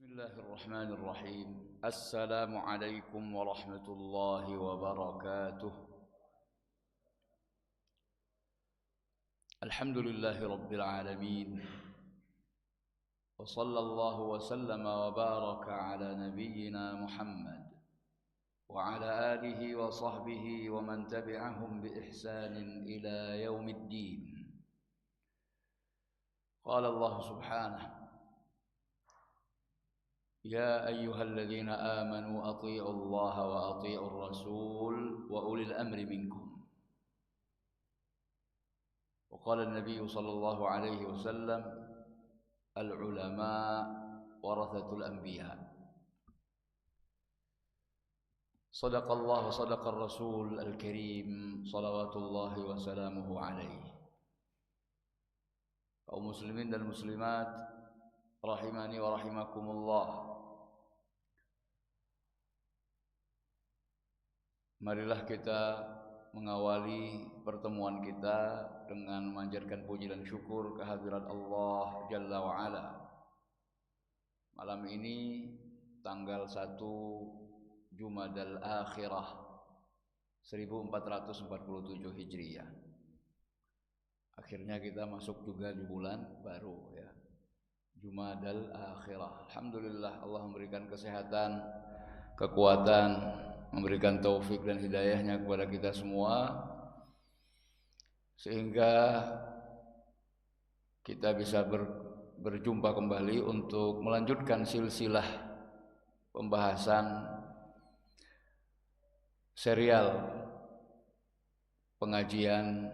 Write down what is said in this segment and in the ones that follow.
الله الرحمن الرحيم. السلام عليكم ورحمة الله وبركاته. الحمد لله رب العالمين، وصلى الله وسلم وبارك على نبينا محمد وعلى آله وصحبه ومن تبعهم بإحسان إلى يوم الدين. قال الله سبحانه: يا أيها الذين آمنوا أطيعوا الله وأطيعوا الرسول وأولي الأمر منكم. وقال النبي صلى الله عليه وسلم: العلماء ورثة الأنبياء. صدق الله وصدق الرسول الكريم صلوات الله وسلامه عليه. Kaum muslimin dan muslimat rahimani wa rahimakumullah. Marilah kita mengawali pertemuan kita dengan memanjatkan puji dan syukur kehadirat Allah Jalla wa Ala. Malam ini tanggal 1 Jumadal Akhirah 1447 Hijriah. Akhirnya kita masuk juga di bulan baru ya, Jumadal Akhirah. Alhamdulillah Allah memberikan kesehatan, kekuatan, memberikan taufik dan hidayahnya kepada kita semua, sehingga kita bisa berjumpa kembali untuk melanjutkan silsilah pembahasan serial pengajian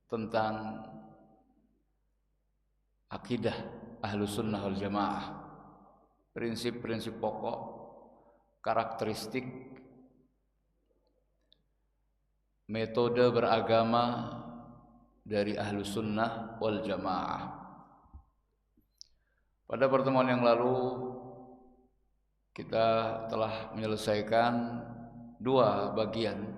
tentang akidah Ahlus Sunnah wal Jamaah, prinsip-prinsip pokok, karakteristik, metode beragama dari Ahlus Sunnah wal Jamaah. Pada pertemuan yang lalu kita telah menyelesaikan dua bagian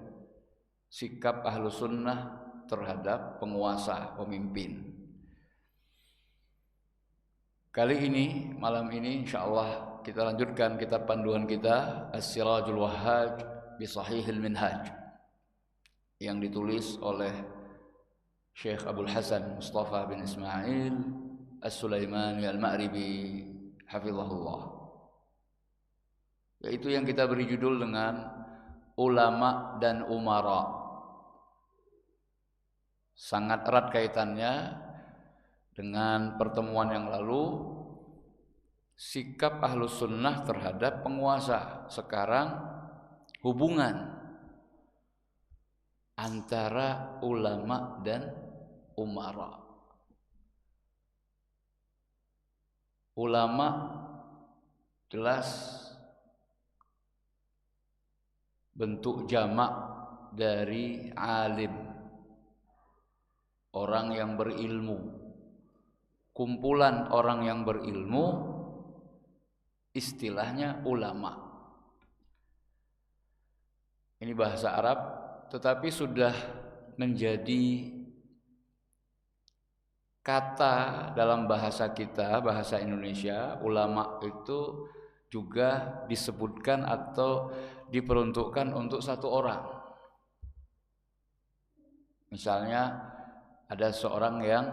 sikap Ahlus Sunnah terhadap penguasa, pemimpin. Kali ini, malam ini insyaallah kita lanjutkan kitab panduan kita As-Sirajul Wahhaj bi Shahihil Minhaj yang ditulis oleh Syekh Abdul Hasan Mustafa bin Ismail As-Sulaimani Al-Ma'ribi hafizahullah, yaitu yang kita beri judul dengan ulama dan umara. Sangat erat kaitannya dengan pertemuan yang lalu, sikap Ahlus Sunnah terhadap penguasa. Sekarang hubungan antara ulama dan umara. Ulama jelas bentuk jamak dari alim, orang yang berilmu, kumpulan orang yang berilmu, istilahnya ulama. Ini bahasa Arab, tetapi sudah menjadi kata dalam bahasa kita, bahasa Indonesia. Ulama itu juga disebutkan atau diperuntukkan untuk satu orang. Misalnya ada seorang yang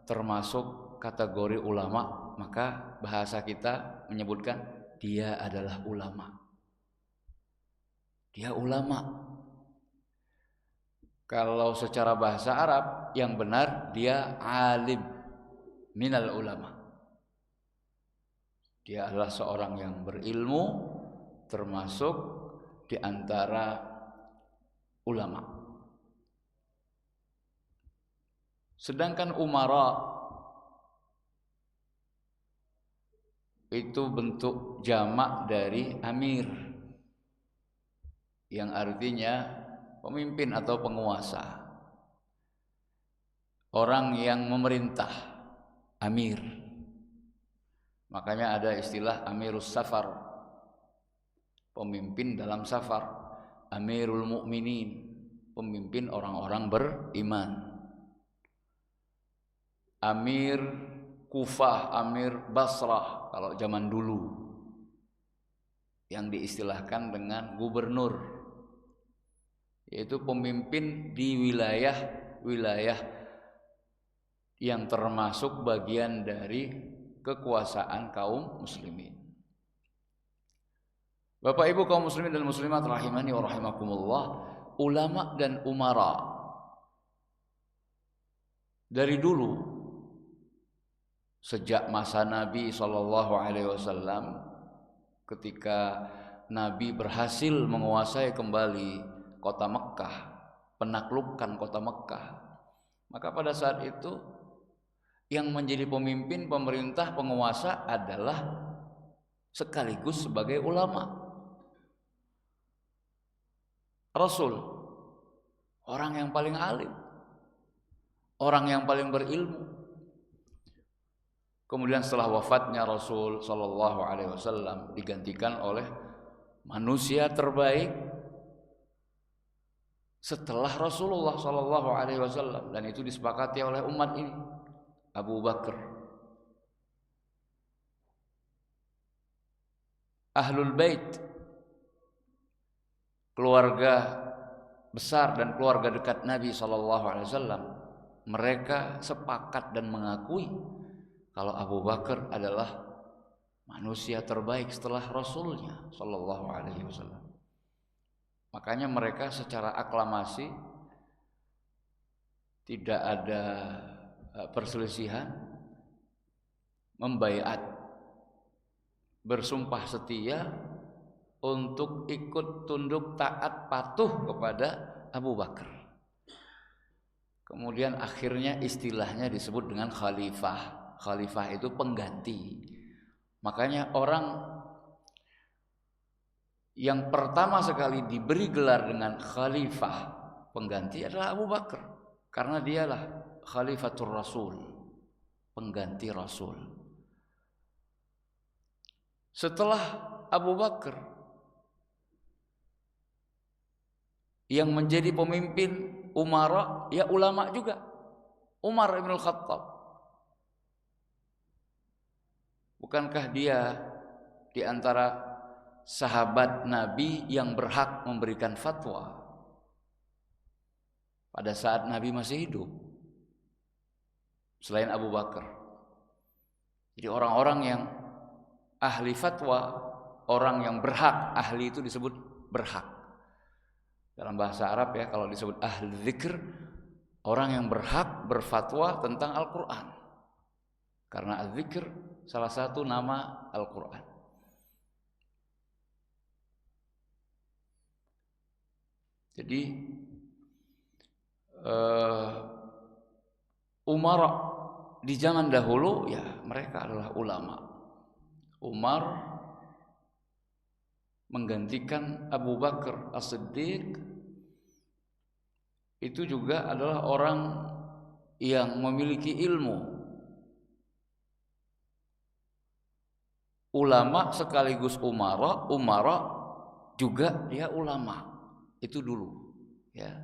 termasuk kategori ulama, maka bahasa kita menyebutkan dia adalah ulama. Dia ulama. Kalau secara bahasa Arab yang benar dia alim, minal ulama. Dia adalah seorang yang berilmu, termasuk di antara ulama. Sedangkan umara itu bentuk jamak dari amir, yang artinya pemimpin atau penguasa, orang yang memerintah, amir. Makanya ada istilah amirus safar, pemimpin dalam safar, amirul mukminin, pemimpin orang-orang beriman, amir Kufah, Amir Basrah kalau zaman dulu, yang diistilahkan dengan gubernur, yaitu pemimpin di wilayah-wilayah yang termasuk bagian dari kekuasaan kaum muslimin. Bapak Ibu kaum muslimin dan muslimat rahimani wa rahimakumullah, ulama dan umara dari dulu, sejak masa Nabi SAW, ketika Nabi berhasil menguasai kembali kota Mekkah, penaklukkan kota Mekkah, maka pada saat itu yang menjadi pemimpin, pemerintah, penguasa adalah sekaligus sebagai ulama. Rasul, orang yang paling alim, orang yang paling berilmu. Kemudian setelah wafatnya Rasul Sallallahu Alaihi Wasallam digantikan oleh manusia terbaik setelah Rasulullah Sallallahu Alaihi Wasallam, dan itu disepakati oleh umat ini, Abu Bakar. Ahlul Bait, keluarga besar dan keluarga dekat Nabi Sallallahu Alaihi Wasallam, mereka sepakat dan mengakui kalau Abu Bakar adalah manusia terbaik setelah Rasulnya Sallallahu Alaihi Wasallam. Makanya mereka secara aklamasi, tidak ada perselisihan, membaiat, bersumpah setia untuk ikut tunduk taat patuh kepada Abu Bakar. Kemudian akhirnya istilahnya disebut dengan khalifah. Khalifah itu pengganti. Makanya orang yang pertama sekali diberi gelar dengan khalifah pengganti adalah Abu Bakar, karena dialah khalifatul Rasul, pengganti Rasul. Setelah Abu Bakar, yang menjadi pemimpin umara ya ulama juga, Umar ibn Khattab. Bukankah dia di antara sahabat Nabi yang berhak memberikan fatwa pada saat Nabi masih hidup, selain Abu Bakar? Jadi orang-orang yang ahli fatwa, orang yang berhak, ahli itu disebut berhak. Dalam bahasa Arab ya, kalau disebut ahli dzikr, orang yang berhak berfatwa tentang Al-Quran. Karena az-zikr salah satu nama Al-Quran. Jadi umara di zaman dahulu ya mereka adalah ulama. Umar menggantikan Abu Bakar As-Siddiq, itu juga adalah orang yang memiliki ilmu, ulama sekaligus umara juga dia ulama. Itu dulu ya.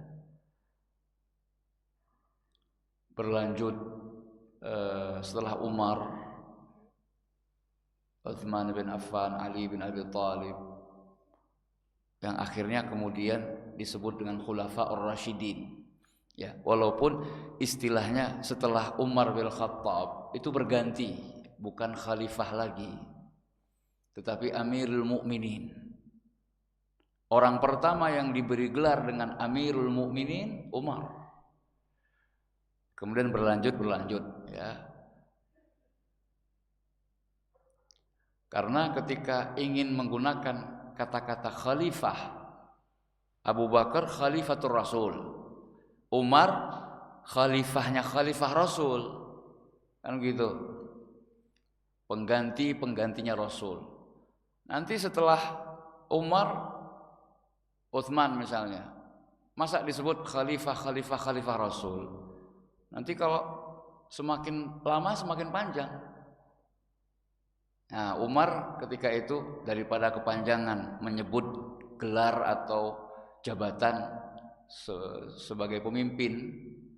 Berlanjut setelah Umar, Utsman bin Affan, Ali bin Abi Thalib, yang akhirnya kemudian disebut dengan Khulafaur Rasyidin. Ya, walaupun istilahnya setelah Umar bin Khattab itu berganti, bukan khalifah lagi, tetapi Amirul Mukminin. Orang pertama yang diberi gelar dengan Amirul Mukminin Umar. Kemudian berlanjut ya. Karena ketika ingin menggunakan kata-kata khalifah, Abu Bakar khalifatul Rasul, Umar khalifahnya khalifah Rasul, kan gitu. Penggantinya Rasul. Nanti setelah Umar, Utsman misalnya, masa disebut khalifah Rasul? Nanti kalau semakin lama semakin panjang. Nah, Umar ketika itu daripada kepanjangan menyebut gelar atau jabatan sebagai pemimpin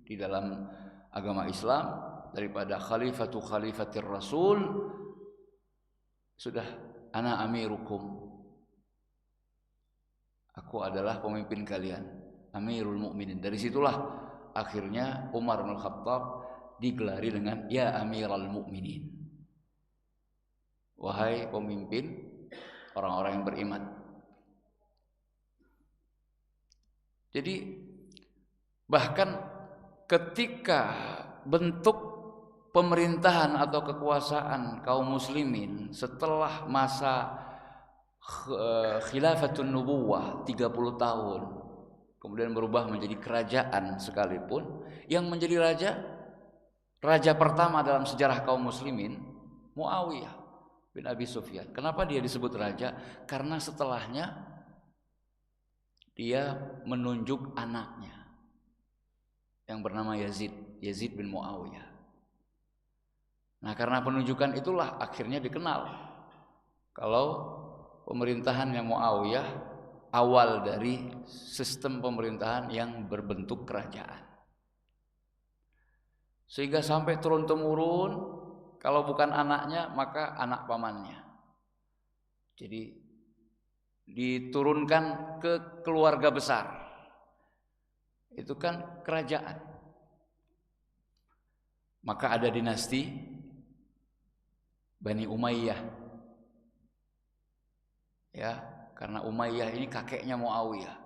di dalam agama Islam, daripada khalifatir rasul, sudah ana amirukum, aku adalah pemimpin kalian, amirul mukminin. Dari situlah akhirnya Umar bin Khattab digelari dengan ya amiral mukminin, wahai pemimpin orang-orang yang beriman. Jadi bahkan ketika bentuk pemerintahan atau kekuasaan kaum muslimin setelah masa khilafatun nubuwah 30 tahun kemudian berubah menjadi kerajaan sekalipun, yang menjadi raja pertama dalam sejarah kaum muslimin Muawiyah bin Abi Sufyan. Kenapa dia disebut raja? Karena setelahnya dia menunjuk anaknya yang bernama Yazid bin Muawiyah. Nah, karena penunjukan itulah akhirnya dikenal kalau pemerintahannya Muawiyah awal dari sistem pemerintahan yang berbentuk kerajaan. Sehingga sampai turun-temurun, kalau bukan anaknya maka anak pamannya. Jadi diturunkan ke keluarga besar. Itu kan kerajaan. Maka ada dinasti Bani Umayyah. Ya, karena Umayyah ini kakeknya Muawiyah.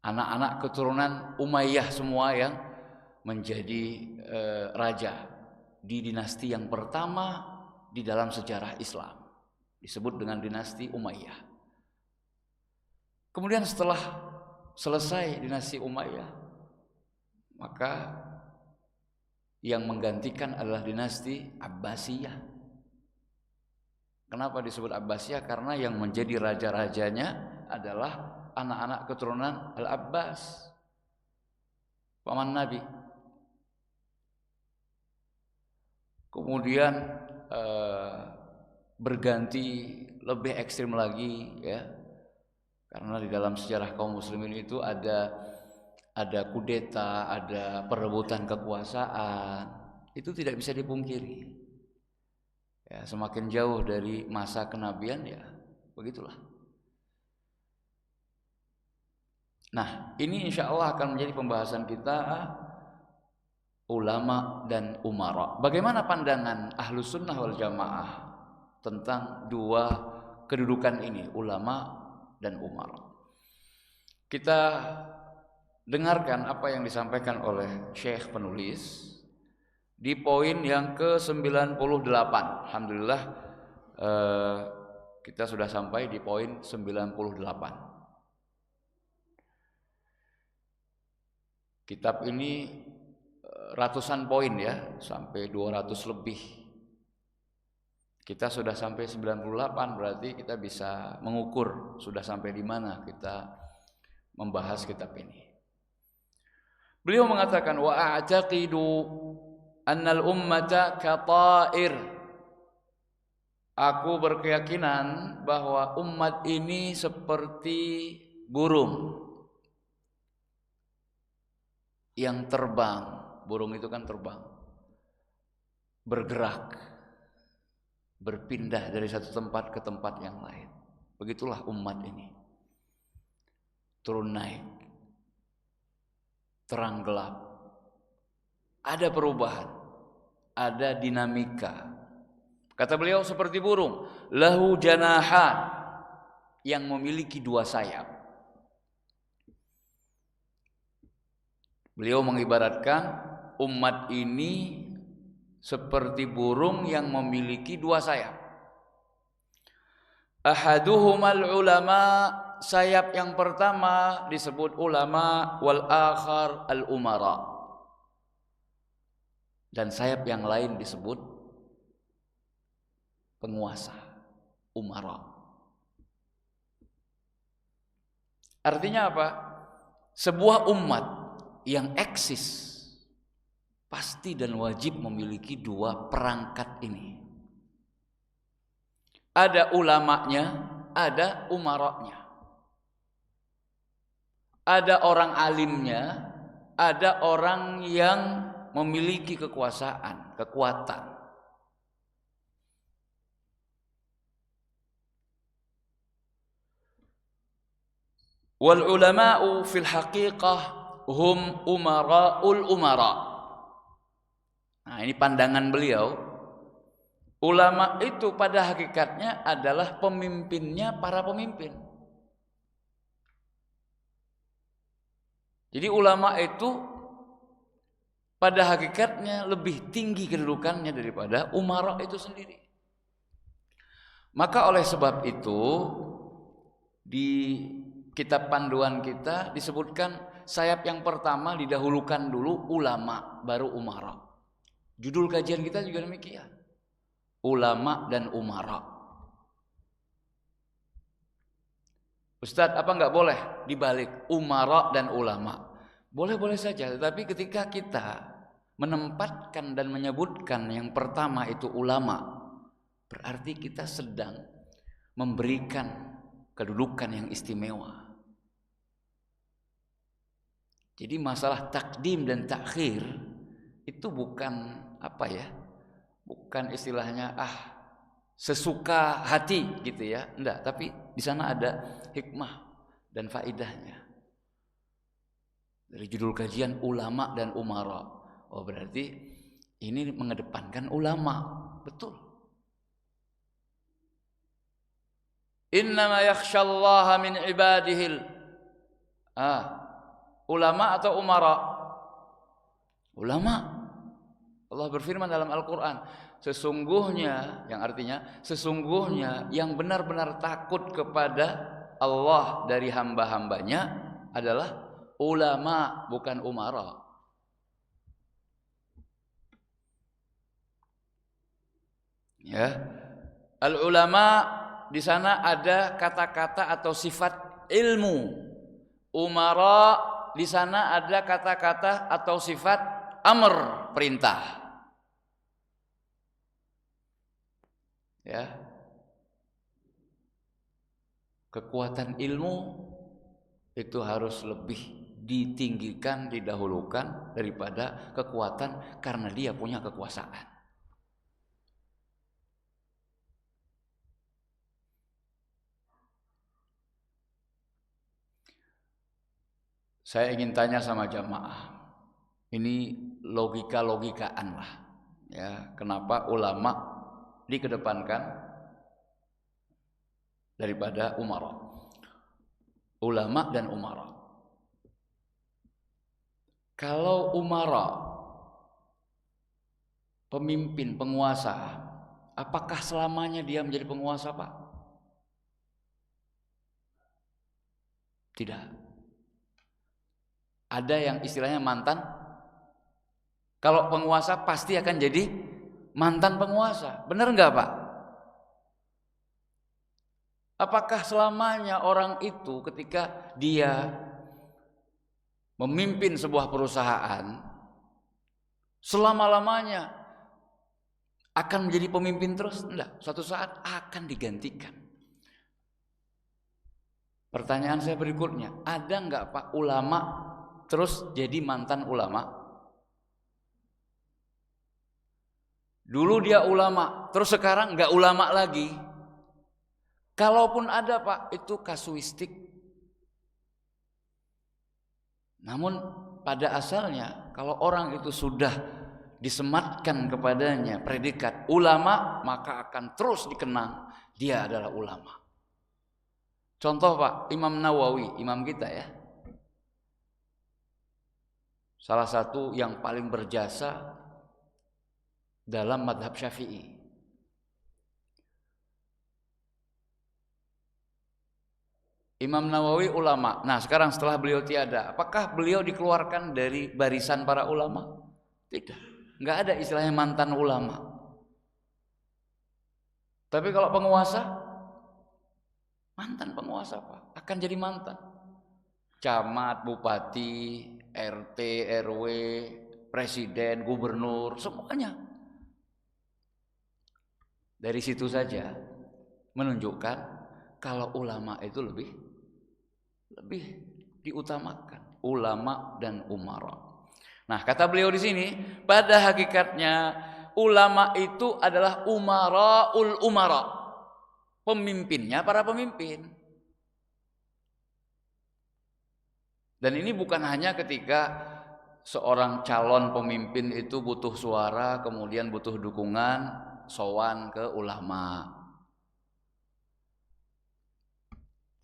Anak-anak keturunan Umayyah semua yang menjadi raja di dinasti yang pertama di dalam sejarah Islam. Disebut dengan dinasti Umayyah. Kemudian setelah selesai dinasti Umayyah, maka yang menggantikan adalah dinasti Abbasiyah. Kenapa disebut Abbasiyah? Karena yang menjadi raja-rajanya adalah anak-anak keturunan Al-Abbas, paman Nabi. Kemudian berganti lebih ekstrim lagi, ya, karena di dalam sejarah kaum muslimin itu ada kudeta, ada perebutan kekuasaan, itu tidak bisa dipungkiri. Ya, semakin jauh dari masa kenabian, ya begitulah. Nah, ini insya Allah akan menjadi pembahasan kita, ulama dan umara. Bagaimana pandangan Ahlus Sunnah wal Jamaah tentang dua kedudukan ini, ulama dan umara? Kita dengarkan apa yang disampaikan oleh Syekh penulis di poin yang ke-98. Alhamdulillah kita sudah sampai di poin 98. Kitab ini ratusan poin, ya, sampai 200 lebih. Kita sudah sampai 98, berarti kita bisa mengukur sudah sampai di mana kita membahas kitab ini. Beliau mengatakan wa a'taqidu annal ummata kata'ir. Aku berkeyakinan bahwa umat ini seperti burung yang terbang. Burung itu kan terbang, bergerak, berpindah dari satu tempat ke tempat yang lain. Begitulah umat ini, turun naik, terang gelap, ada perubahan, ada dinamika. Kata beliau seperti burung, lahu janahan, yang memiliki dua sayap. Beliau mengibaratkan umat ini seperti burung yang memiliki dua sayap. Ahaduhumal ulama, sayap yang pertama disebut ulama, wal akhar al umara, dan sayap yang lain disebut penguasa, umara. Artinya apa? Sebuah umat yang eksis pasti dan wajib memiliki dua perangkat ini. Ada ulamanya, ada umaranya. Ada orang alimnya, ada orang yang memiliki kekuasaan, kekuatan. Wal ulama'u fil haqiqah hum umara'ul umara. Nah, ini pandangan beliau. Ulama itu pada hakikatnya adalah pemimpinnya para pemimpin. Jadi ulama itu pada hakikatnya lebih tinggi kedudukannya daripada umara itu sendiri. Maka oleh sebab itu di kitab panduan kita disebutkan sayap yang pertama didahulukan dulu ulama baru umara. Judul kajian kita juga demikian. Ulama dan umara. Ustadz, apa enggak boleh dibalik umara dan ulama? Boleh-boleh saja, tetapi ketika kita menempatkan dan menyebutkan yang pertama itu ulama, berarti kita sedang memberikan kedudukan yang istimewa. Jadi masalah takdim dan takhir itu bukan apa ya? Bukan istilahnya sesuka hati gitu ya. Enggak, tapi di sana ada hikmah dan faidahnya. Dari judul kajian ulama dan umara. Oh, berarti ini mengedepankan ulama. Betul. Innama yakhshallaha min ibadihil ulama atau umara? Ulama. Allah berfirman dalam Al-Quran, sesungguhnya, yang artinya sesungguhnya yang benar-benar takut kepada Allah dari hamba-hambanya adalah ulama, bukan umara. Ya, al-ulama di sana ada kata-kata atau sifat ilmu. Umara di sana ada kata-kata atau sifat amr, perintah. Ya. Kekuatan ilmu itu harus lebih ditinggikan, didahulukan daripada kekuatan karena dia punya kekuasaan. Saya ingin tanya sama jamaah. Ini logika-logikaan lah. Ya, kenapa ulama dikedepankan daripada umara? Ulama dan umara. Kalau umara, pemimpin, penguasa, apakah selamanya dia menjadi penguasa, Pak? Tidak. Ada yang istilahnya mantan. Kalau penguasa pasti akan jadi mantan penguasa. Benar enggak, Pak? Apakah selamanya orang itu ketika dia memimpin sebuah perusahaan selama-lamanya akan menjadi pemimpin terus? Enggak, suatu saat akan digantikan. Pertanyaan saya berikutnya, ada enggak Pak ulama terus jadi mantan ulama? Dulu dia ulama, terus sekarang enggak ulama lagi. Kalaupun ada Pak, itu kasuistik. Namun pada asalnya kalau orang itu sudah disematkan kepadanya predikat ulama, maka akan terus dikenang dia adalah ulama. Contoh Pak, Imam Nawawi, imam kita ya. Salah satu yang paling berjasa dalam madhab Syafi'i. Imam Nawawi ulama. Nah, sekarang setelah beliau tiada, apakah beliau dikeluarkan dari barisan para ulama? Tidak. Enggak ada istilahnya mantan ulama. Tapi kalau penguasa, mantan penguasa Pak, akan jadi mantan. Camat, bupati, RT, RW, presiden, gubernur, semuanya. Dari situ saja menunjukkan kalau ulama itu lebih diutamakan. ulama dan umara. Nah, kata beliau di sini, pada hakikatnya ulama itu adalah umaraul umara, pemimpinnya para pemimpin. Dan ini bukan hanya ketika seorang calon pemimpin itu butuh suara, kemudian butuh dukungan, sowan ke ulama.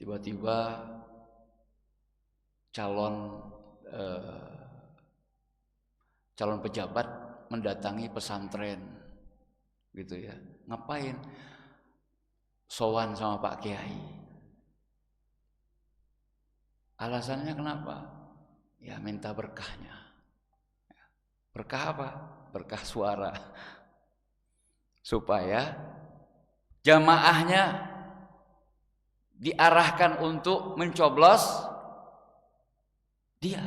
Tiba-tiba calon pejabat mendatangi pesantren, gitu ya. Ngapain? Sowan sama Pak Kiai. Alasannya kenapa? Ya minta berkahnya. Berkah apa? Berkah suara. Supaya jamaahnya diarahkan untuk mencoblos dia.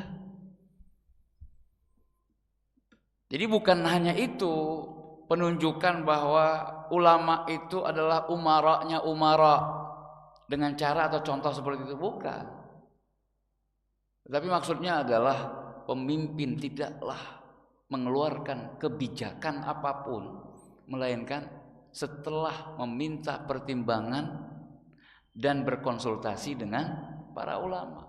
Jadi bukan hanya itu penunjukan bahwa ulama itu adalah umaranya umara dengan cara atau contoh seperti itu, bukan. Tapi maksudnya adalah pemimpin tidaklah mengeluarkan kebijakan apapun melainkan setelah meminta pertimbangan dan berkonsultasi dengan para ulama.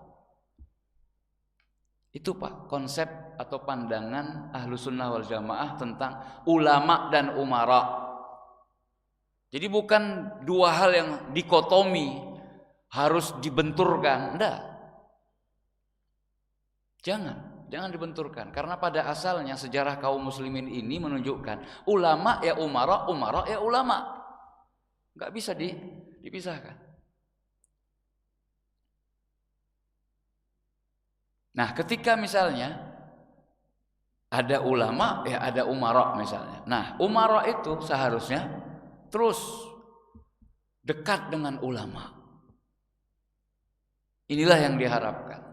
Itu Pak, konsep atau pandangan Ahlussunnah wal Jamaah tentang ulama dan umara. Jadi bukan dua hal yang dikotomi, harus dibenturkan, enggak. Jangan dibenturkan, karena pada asalnya sejarah kaum muslimin ini menunjukkan ulama ya umara, umara ya ulama. Enggak bisa dipisahkan. Nah, ketika misalnya ada ulama, ya ada umara misalnya. Nah, umara itu seharusnya terus dekat dengan ulama. Inilah yang diharapkan.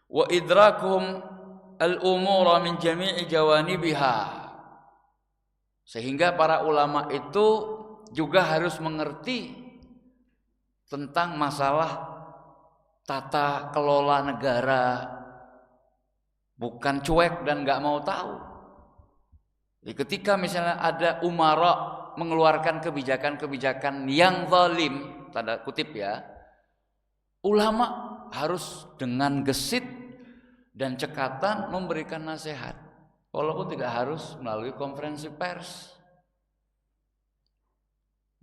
Wa idrakuhum al-umura min jami'i jawanibiha. Sehingga para ulama itu juga harus mengerti tentang masalah tata kelola negara, bukan cuek dan nggak mau tahu. Jadi ketika misalnya ada umara mengeluarkan kebijakan-kebijakan yang zalim, tanda kutip ya, ulama harus dengan gesit dan cekatan memberikan nasihat, walaupun tidak harus melalui konferensi pers.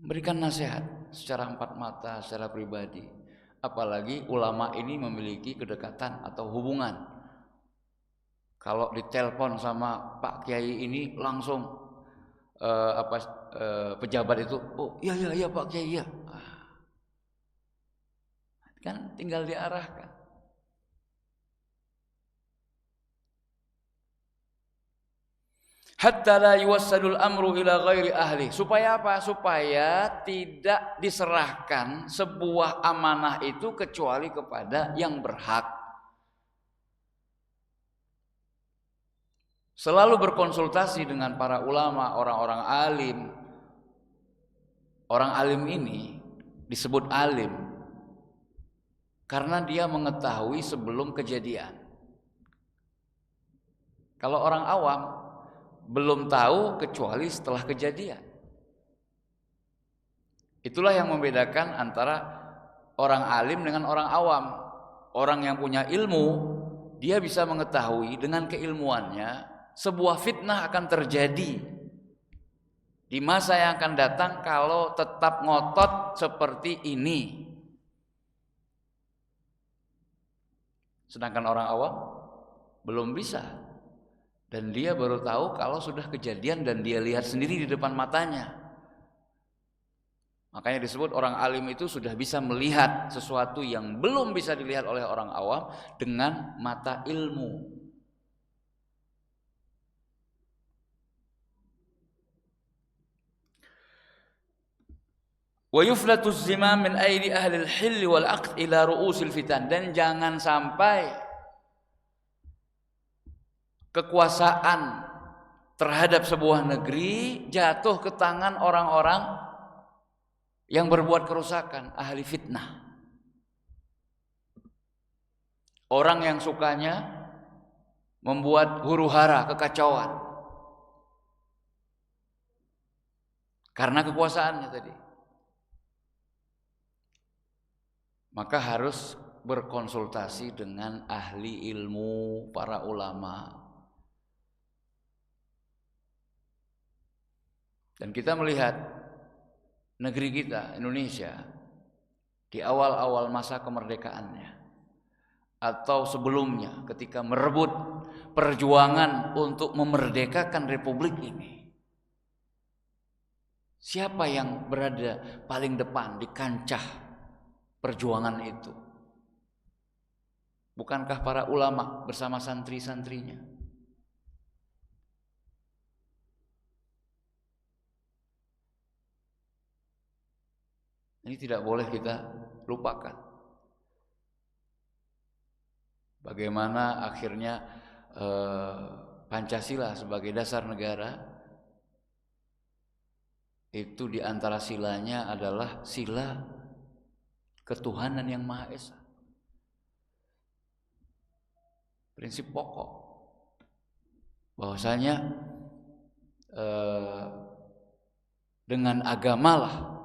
Memberikan nasihat secara empat mata, secara pribadi. Apalagi ulama ini memiliki kedekatan atau hubungan. Kalau ditelepon sama Pak Kiai ini langsung pejabat itu, oh iya Pak Kiai ya, kan tinggal diarahkan. Hatta la yuwassadul amru ila ghairi ahli. Supaya apa? Supaya tidak diserahkan sebuah amanah itu kecuali kepada yang berhak. Selalu berkonsultasi dengan para ulama, orang-orang alim. Orang alim ini disebut alim karena dia mengetahui sebelum kejadian. Kalau orang awam belum tahu kecuali setelah kejadian. Itulah yang membedakan antara orang alim dengan orang awam. Orang yang punya ilmu, dia bisa mengetahui dengan keilmuannya sebuah fitnah akan terjadi di masa yang akan datang kalau tetap ngotot seperti ini. Sedangkan orang awam belum bisa. Dan dia baru tahu kalau sudah kejadian dan dia lihat sendiri di depan matanya. Makanya disebut orang alim itu sudah bisa melihat sesuatu yang belum bisa dilihat oleh orang awam dengan mata ilmu. Wa yuflatu zimam min aidi ahli al-hill wal 'aqd ila ru'usil fitan. Dan jangan sampai kekuasaan terhadap sebuah negeri jatuh ke tangan orang-orang yang berbuat kerusakan, ahli fitnah. Orang yang sukanya membuat huru-hara, kekacauan karena kekuasaannya tadi. Maka harus berkonsultasi dengan ahli ilmu, para ulama. Dan kita melihat negeri kita, Indonesia, di awal-awal masa kemerdekaannya atau sebelumnya ketika merebut perjuangan untuk memerdekakan republik ini, siapa yang berada paling depan di kancah perjuangan itu? Bukankah para ulama bersama santri-santrinya? Ini tidak boleh kita lupakan. Bagaimana akhirnya Pancasila sebagai dasar negara itu di antara silanya adalah sila ketuhanan yang Maha Esa. Prinsip pokok bahwasanya dengan agamalah,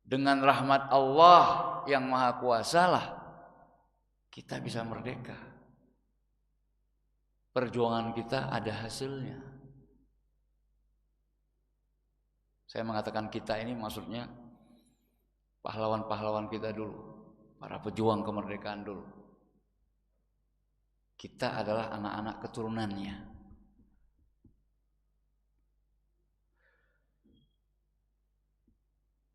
dengan rahmat Allah yang Maha Kuasa lah kita bisa merdeka. Perjuangan kita ada hasilnya. Saya mengatakan kita ini maksudnya pahlawan-pahlawan kita dulu, para pejuang kemerdekaan dulu. Kita adalah anak-anak keturunannya.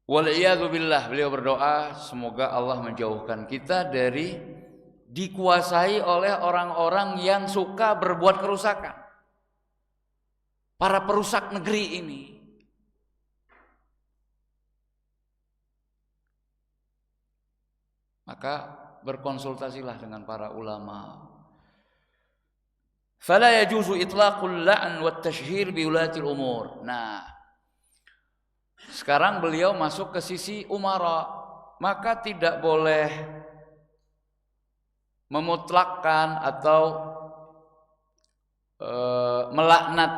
Wal'iyadu billah, beliau berdoa semoga Allah menjauhkan kita dari dikuasai oleh orang-orang yang suka berbuat kerusakan. Para perusak negeri ini. Maka berkonsultasilah dengan para ulama. Fala yajuzu itlaqul la'n wat tashhir bi ulatil umur. Nah, sekarang beliau masuk ke sisi umara, maka tidak boleh memutlakkan atau melaknat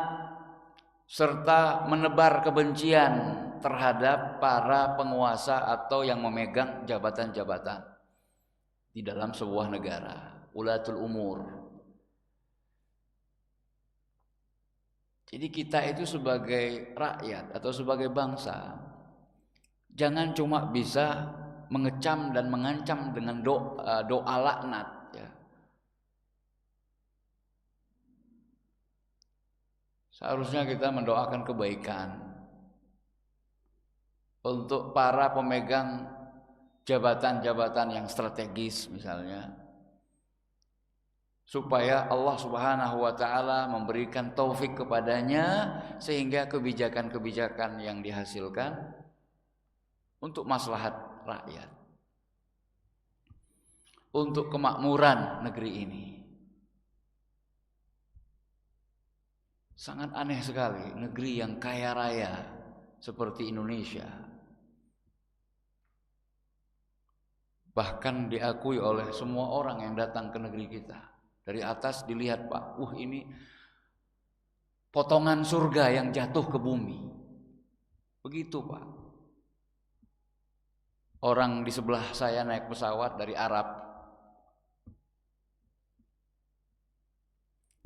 serta menebar kebencian terhadap para penguasa atau yang memegang jabatan-jabatan di dalam sebuah negara, ulatul umur. Jadi kita itu sebagai rakyat atau sebagai bangsa jangan cuma bisa mengecam dan mengancam dengan doa laknat ya. Seharusnya kita mendoakan kebaikan untuk para pemegang jabatan-jabatan yang strategis misalnya, supaya Allah Subhanahu wa taala memberikan taufik kepadanya sehingga kebijakan-kebijakan yang dihasilkan untuk maslahat rakyat, untuk kemakmuran negeri ini. Sangat aneh sekali negeri yang kaya raya seperti Indonesia, bahkan diakui oleh semua orang yang datang ke negeri kita. Dari atas dilihat, Pak, ini potongan surga yang jatuh ke bumi. Begitu, Pak. Orang di sebelah saya naik pesawat dari Arab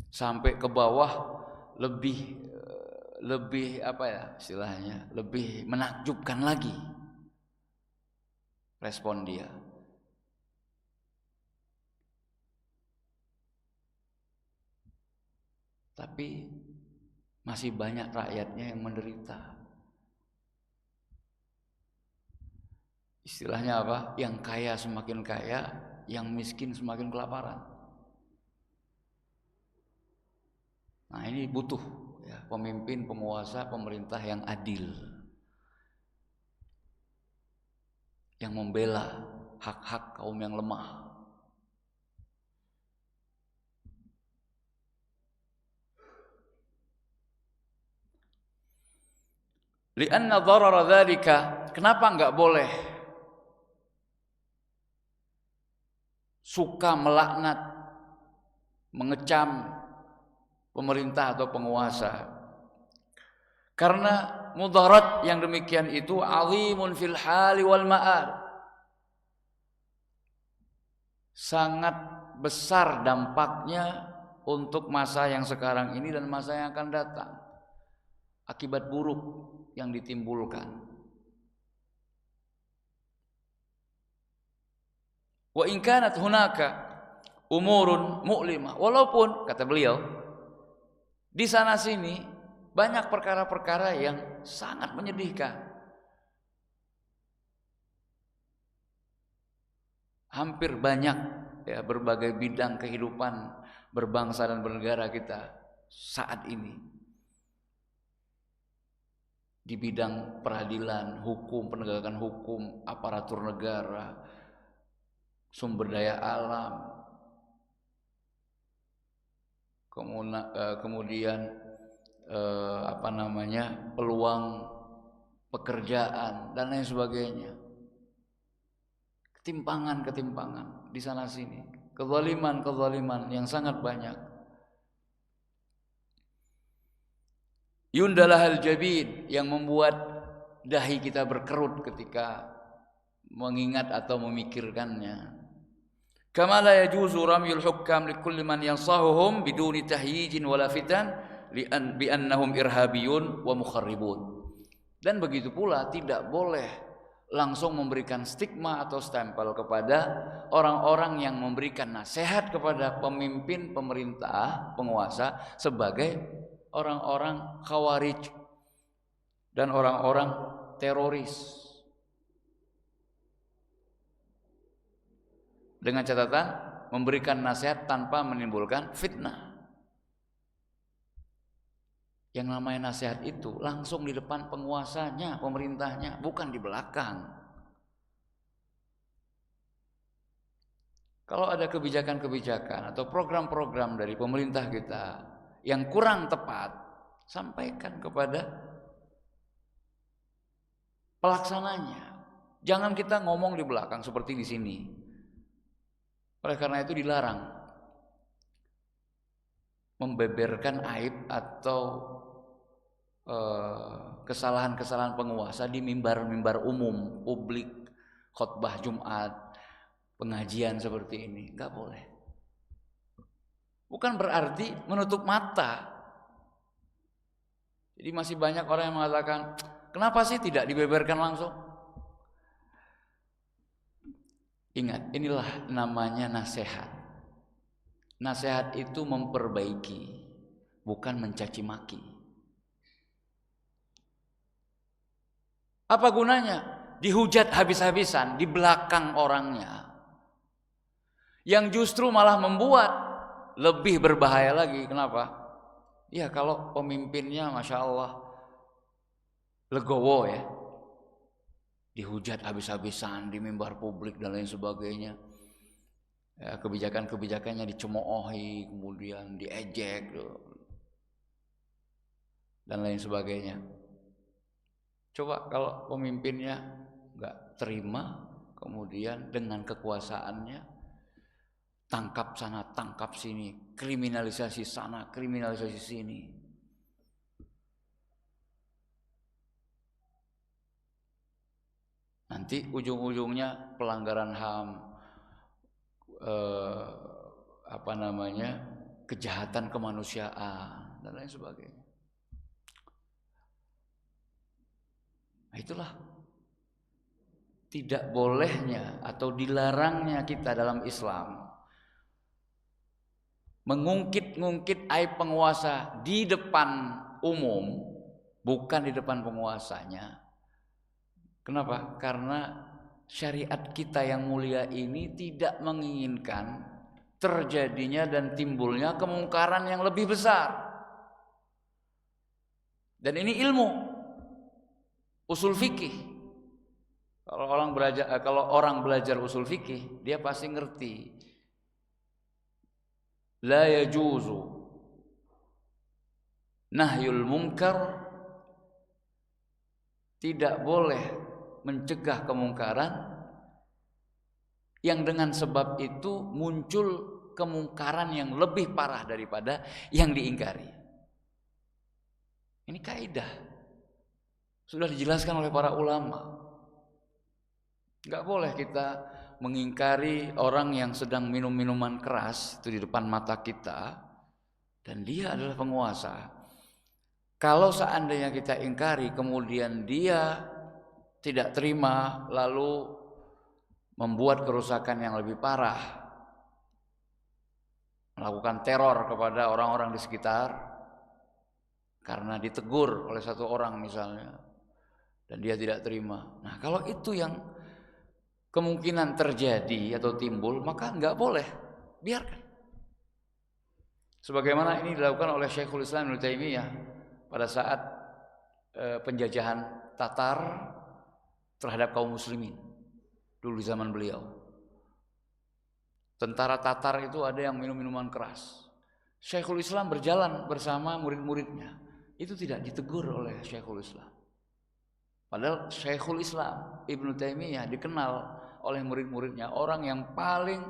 sampai ke bawah lebih apa ya istilahnya, lebih menakjubkan lagi respon dia. Tapi masih banyak rakyatnya yang menderita. Istilahnya apa? Yang kaya semakin kaya, yang miskin semakin kelaparan. Nah, ini butuh ya, pemimpin, penguasa, pemerintah yang adil, yang membela hak-hak kaum yang lemah. Lianna dharara dzalika, kenapa enggak boleh suka melaknat, mengecam pemerintah atau penguasa. Karena mudarat yang demikian itu azimun fil hali wal ma'al, sangat besar dampaknya untuk masa yang sekarang ini dan masa yang akan datang. Akibat buruk yang ditimbulkan. Wa in kanat hunaka umurun mu'limah, walaupun kata beliau di sana sini banyak perkara-perkara yang sangat menyedihkan. Hampir banyak ya berbagai bidang kehidupan berbangsa dan bernegara kita saat ini. Di bidang peradilan, hukum, penegakan hukum, aparatur negara, sumber daya alam, kemudian peluang pekerjaan dan lain sebagainya. Ketimpangan di sana sini, kezaliman yang sangat banyak. Yundalahal jabin, yang membuat dahi kita berkerut ketika mengingat atau memikirkannya. Kama la yajuzu ramyul hukam likulli man yansahuhum biduni tahyijin wala fitan bi annahum irhabiyun wa mukharribun. Dan begitu pula tidak boleh langsung memberikan stigma atau stempel kepada orang-orang yang memberikan nasihat kepada pemimpin pemerintah, penguasa sebagai orang-orang khawarij dan orang-orang teroris. Dengan catatan memberikan nasihat tanpa menimbulkan fitnah. Yang namanya nasihat itu langsung di depan penguasanya, pemerintahnya, bukan di belakang. Kalau ada kebijakan-kebijakan atau program-program dari pemerintah kita yang kurang tepat, sampaikan kepada pelaksananya. Jangan kita ngomong di belakang seperti di sini. Oleh karena itu dilarang membeberkan aib atau kesalahan-kesalahan penguasa di mimbar-mimbar umum, publik, khutbah Jumat, pengajian seperti ini, nggak boleh. Bukan berarti menutup mata. Jadi masih banyak orang yang mengatakan, kenapa sih tidak dibeberkan langsung? Ingat, inilah namanya nasihat. Nasihat itu memperbaiki, bukan mencaci maki. Apa gunanya? Dihujat habis-habisan di belakang orangnya. Yang justru malah membuat lebih berbahaya lagi. Kenapa? Ya kalau pemimpinnya Masya Allah legowo ya, dihujat habis-habisan di mimbar publik dan lain sebagainya, ya, kebijakan-kebijakannya dicemoohi, kemudian diejek dan lain sebagainya. Coba kalau pemimpinnya nggak terima, kemudian dengan kekuasaannya tangkap sana, tangkap sini, kriminalisasi sana, kriminalisasi sini. Nanti ujung-ujungnya pelanggaran HAM, kejahatan kemanusiaan dan lain sebagainya. Nah, itulah tidak bolehnya atau dilarangnya kita dalam Islam mengungkit-ungkit aib penguasa di depan umum, bukan di depan penguasanya. Kenapa? Karena syariat kita yang mulia ini tidak menginginkan terjadinya dan timbulnya kemungkaran yang lebih besar. Dan ini ilmu usul fikih. Kalau orang belajar usul fikih, dia pasti ngerti. La yajuzu nahyul munkar, tidak boleh mencegah kemungkaran yang dengan sebab itu muncul kemungkaran yang lebih parah daripada yang diingkari. Ini kaidah sudah dijelaskan oleh para ulama. Enggak boleh kita mengingkari orang yang sedang minum minuman keras itu di depan mata kita dan dia adalah penguasa. Kalau seandainya kita ingkari kemudian dia tidak terima lalu membuat kerusakan yang lebih parah, melakukan teror kepada orang-orang di sekitar karena ditegur oleh satu orang misalnya dan dia tidak terima. Nah, kalau itu yang kemungkinan terjadi atau timbul, maka enggak boleh, biarkan. Sebagaimana ini dilakukan oleh Syekhul Islam Ibnu Taimiyah pada saat penjajahan Tatar terhadap kaum muslimin dulu di zaman beliau. Tentara Tatar itu ada yang minum minuman keras. Syekhul Islam berjalan bersama murid-muridnya. Itu tidak ditegur oleh Syekhul Islam. Padahal Syekhul Islam Ibnu Taimiyah dikenal oleh murid-muridnya orang yang paling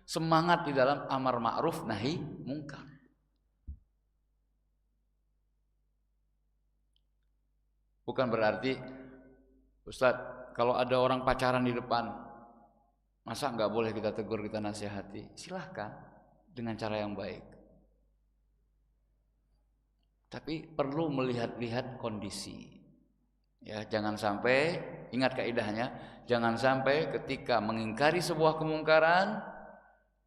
semangat di dalam amar ma'ruf nahi mungkar. Bukan berarti Ustadz kalau ada orang pacaran di depan masa nggak boleh kita tegur, kita nasihati? Silahkan dengan cara yang baik. Tapi perlu melihat-lihat kondisi. Ya, jangan sampai, ingat kaidahnya, jangan sampai ketika mengingkari sebuah kemungkaran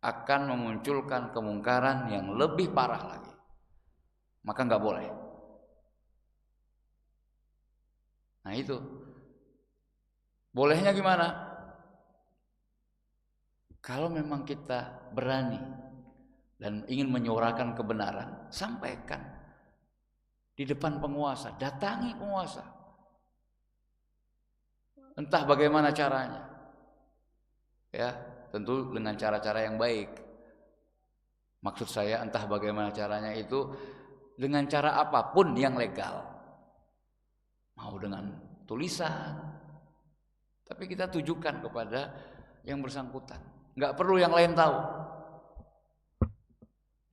akan memunculkan kemungkaran yang lebih parah lagi. Maka nggak boleh. Nah itu. Bolehnya gimana? Kalau memang kita berani dan ingin menyuarakan kebenaran, sampaikan di depan penguasa, datangi penguasa. Entah bagaimana caranya. Ya, tentu dengan cara-cara yang baik. Maksud saya entah bagaimana caranya itu dengan cara apapun yang legal. Mau dengan tulisan, tapi kita tujukan kepada yang bersangkutan. Nggak perlu yang lain tahu.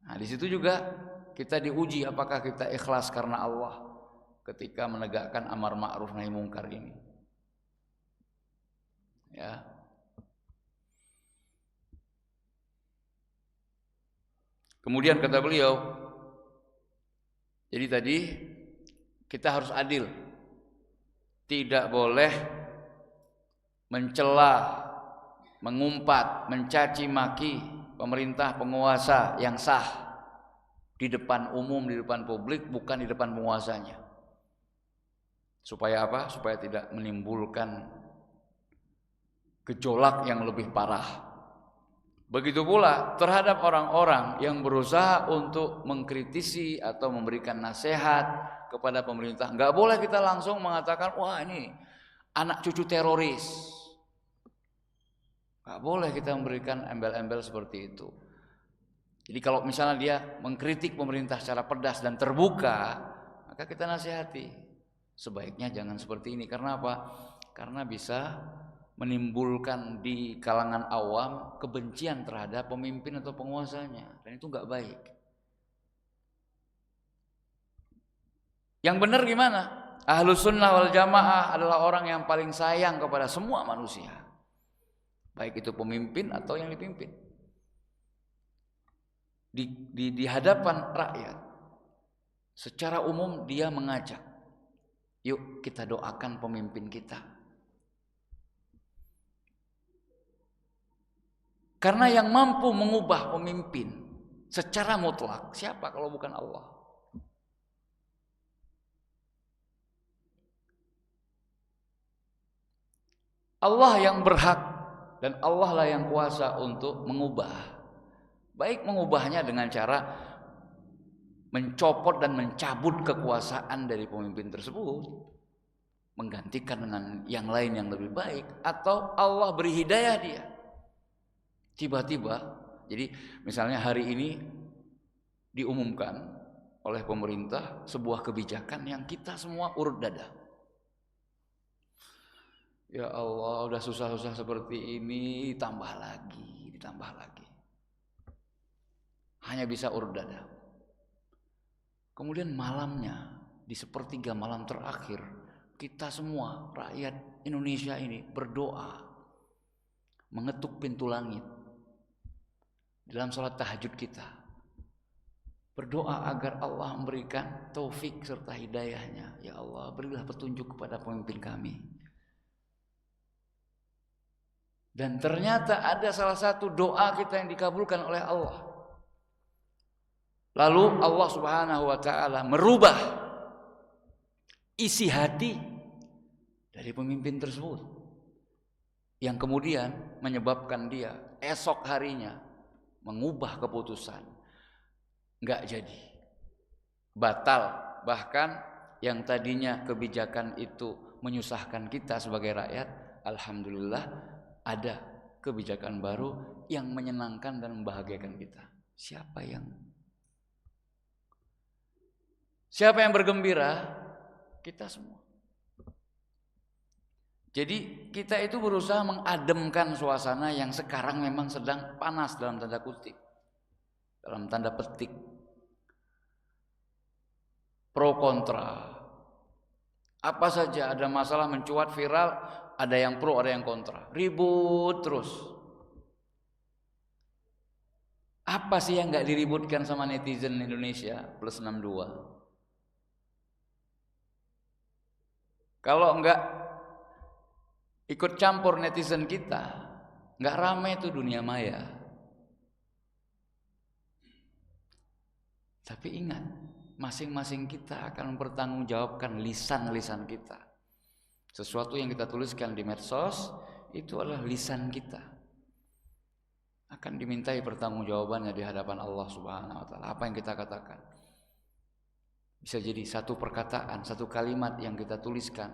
Nah, di situ juga kita diuji apakah kita ikhlas karena Allah ketika menegakkan amar ma'ruf nahi mungkar ini. Ya. Kemudian kata beliau, jadi tadi kita harus adil. Tidak boleh mencela, mengumpat, mencaci maki pemerintah, penguasa yang sah di depan umum, di depan publik, bukan di depan penguasanya. Supaya apa? Supaya tidak menimbulkan gejolak yang lebih parah. Begitu pula terhadap orang-orang yang berusaha untuk mengkritisi atau memberikan nasihat kepada pemerintah. Enggak boleh kita langsung mengatakan, wah ini anak cucu teroris. Enggak boleh kita memberikan embel-embel seperti itu. Jadi kalau misalnya dia mengkritik pemerintah secara pedas dan terbuka, maka kita nasihati. Sebaiknya jangan seperti ini. Karena apa? Karena bisa menimbulkan di kalangan awam kebencian terhadap pemimpin atau penguasanya, dan itu nggak baik. Yang benar gimana? Ahlus sunnah wal jamaah adalah orang yang paling sayang kepada semua manusia, baik itu pemimpin atau yang dipimpin. Di hadapan rakyat secara umum dia mengajak, yuk kita doakan pemimpin kita. Karena yang mampu mengubah pemimpin secara mutlak siapa kalau bukan Allah? Allah yang berhak dan Allah lah yang kuasa untuk mengubah. Baik mengubahnya dengan cara mencopot dan mencabut kekuasaan dari pemimpin tersebut, menggantikan dengan yang lain yang lebih baik, atau Allah beri hidayah dia. Tiba-tiba, jadi misalnya hari ini diumumkan oleh pemerintah sebuah kebijakan yang kita semua urut dada. Ya Allah, udah susah-susah seperti ini, ditambah lagi. Hanya bisa urut dada. Kemudian malamnya, di sepertiga malam terakhir, kita semua rakyat Indonesia ini berdoa, mengetuk pintu langit dalam sholat tahajud kita. Berdoa agar Allah memberikan taufik serta hidayahnya. Ya Allah, berilah petunjuk kepada pemimpin kami. Dan ternyata ada salah satu doa kita yang dikabulkan oleh Allah. Lalu Allah Subhanahu wa taala merubah isi hati dari pemimpin tersebut, yang kemudian menyebabkan dia esok harinya mengubah keputusan. Enggak jadi, batal. Bahkan yang tadinya kebijakan itu menyusahkan kita sebagai rakyat, alhamdulillah ada kebijakan baru yang menyenangkan dan membahagiakan kita. Siapa yang bergembira? Kita semua. Jadi kita itu berusaha mengademkan suasana yang sekarang memang sedang panas dalam tanda kutip, dalam tanda petik. Pro kontra. Apa saja ada masalah mencuat viral, ada yang pro, ada yang kontra. Ribut terus. Apa sih yang gak diributkan sama netizen Indonesia plus 62? Kalau enggak ikut campur netizen kita, enggak ramai itu dunia maya. Tapi ingat, masing-masing kita akan mempertanggungjawabkan lisan-lisan kita. Sesuatu yang kita tuliskan di medsos itu adalah lisan kita, akan dimintai pertanggungjawabannya di hadapan Allah Subhanahu wa taala. Apa yang kita katakan bisa jadi satu perkataan, satu kalimat yang kita tuliskan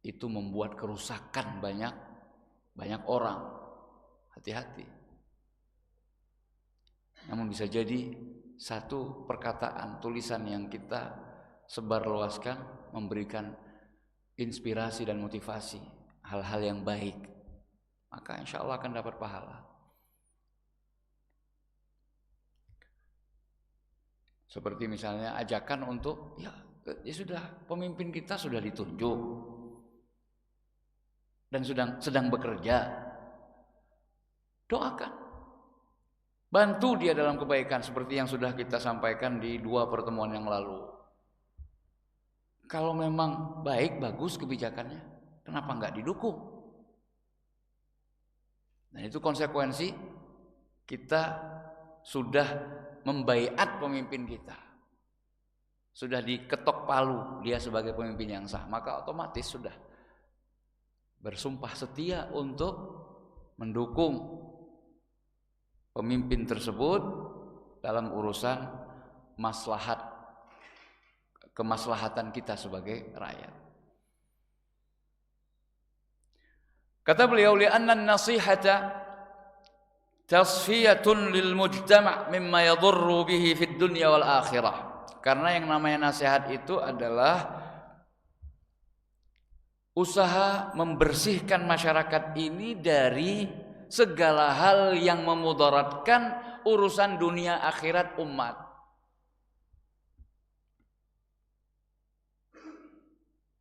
itu membuat kerusakan banyak orang. Hati-hati. Namun bisa jadi satu perkataan, tulisan yang kita sebarluaskan memberikan inspirasi dan motivasi hal-hal yang baik, maka insya Allah akan dapat pahala. Seperti misalnya ajakan untuk ya sudah, pemimpin kita sudah ditunjuk dan sedang bekerja, doakan, bantu dia dalam kebaikan seperti yang sudah kita sampaikan di 2 pertemuan yang lalu. Kalau memang baik, bagus kebijakannya, kenapa enggak didukung? Nah, itu konsekuensi kita sudah membaiat pemimpin kita, sudah diketok palu dia sebagai pemimpin yang sah, maka otomatis sudah bersumpah setia untuk mendukung pemimpin tersebut dalam urusan kemaslahatan kita sebagai rakyat. Kata beliau, li'anna an-nasihata tasfiyatun lil mujtama' mimma yadurru bihi fid dunya wal akhirah. Karena yang namanya nasihat itu adalah usaha membersihkan masyarakat ini dari segala hal yang memudaratkan urusan dunia akhirat umat.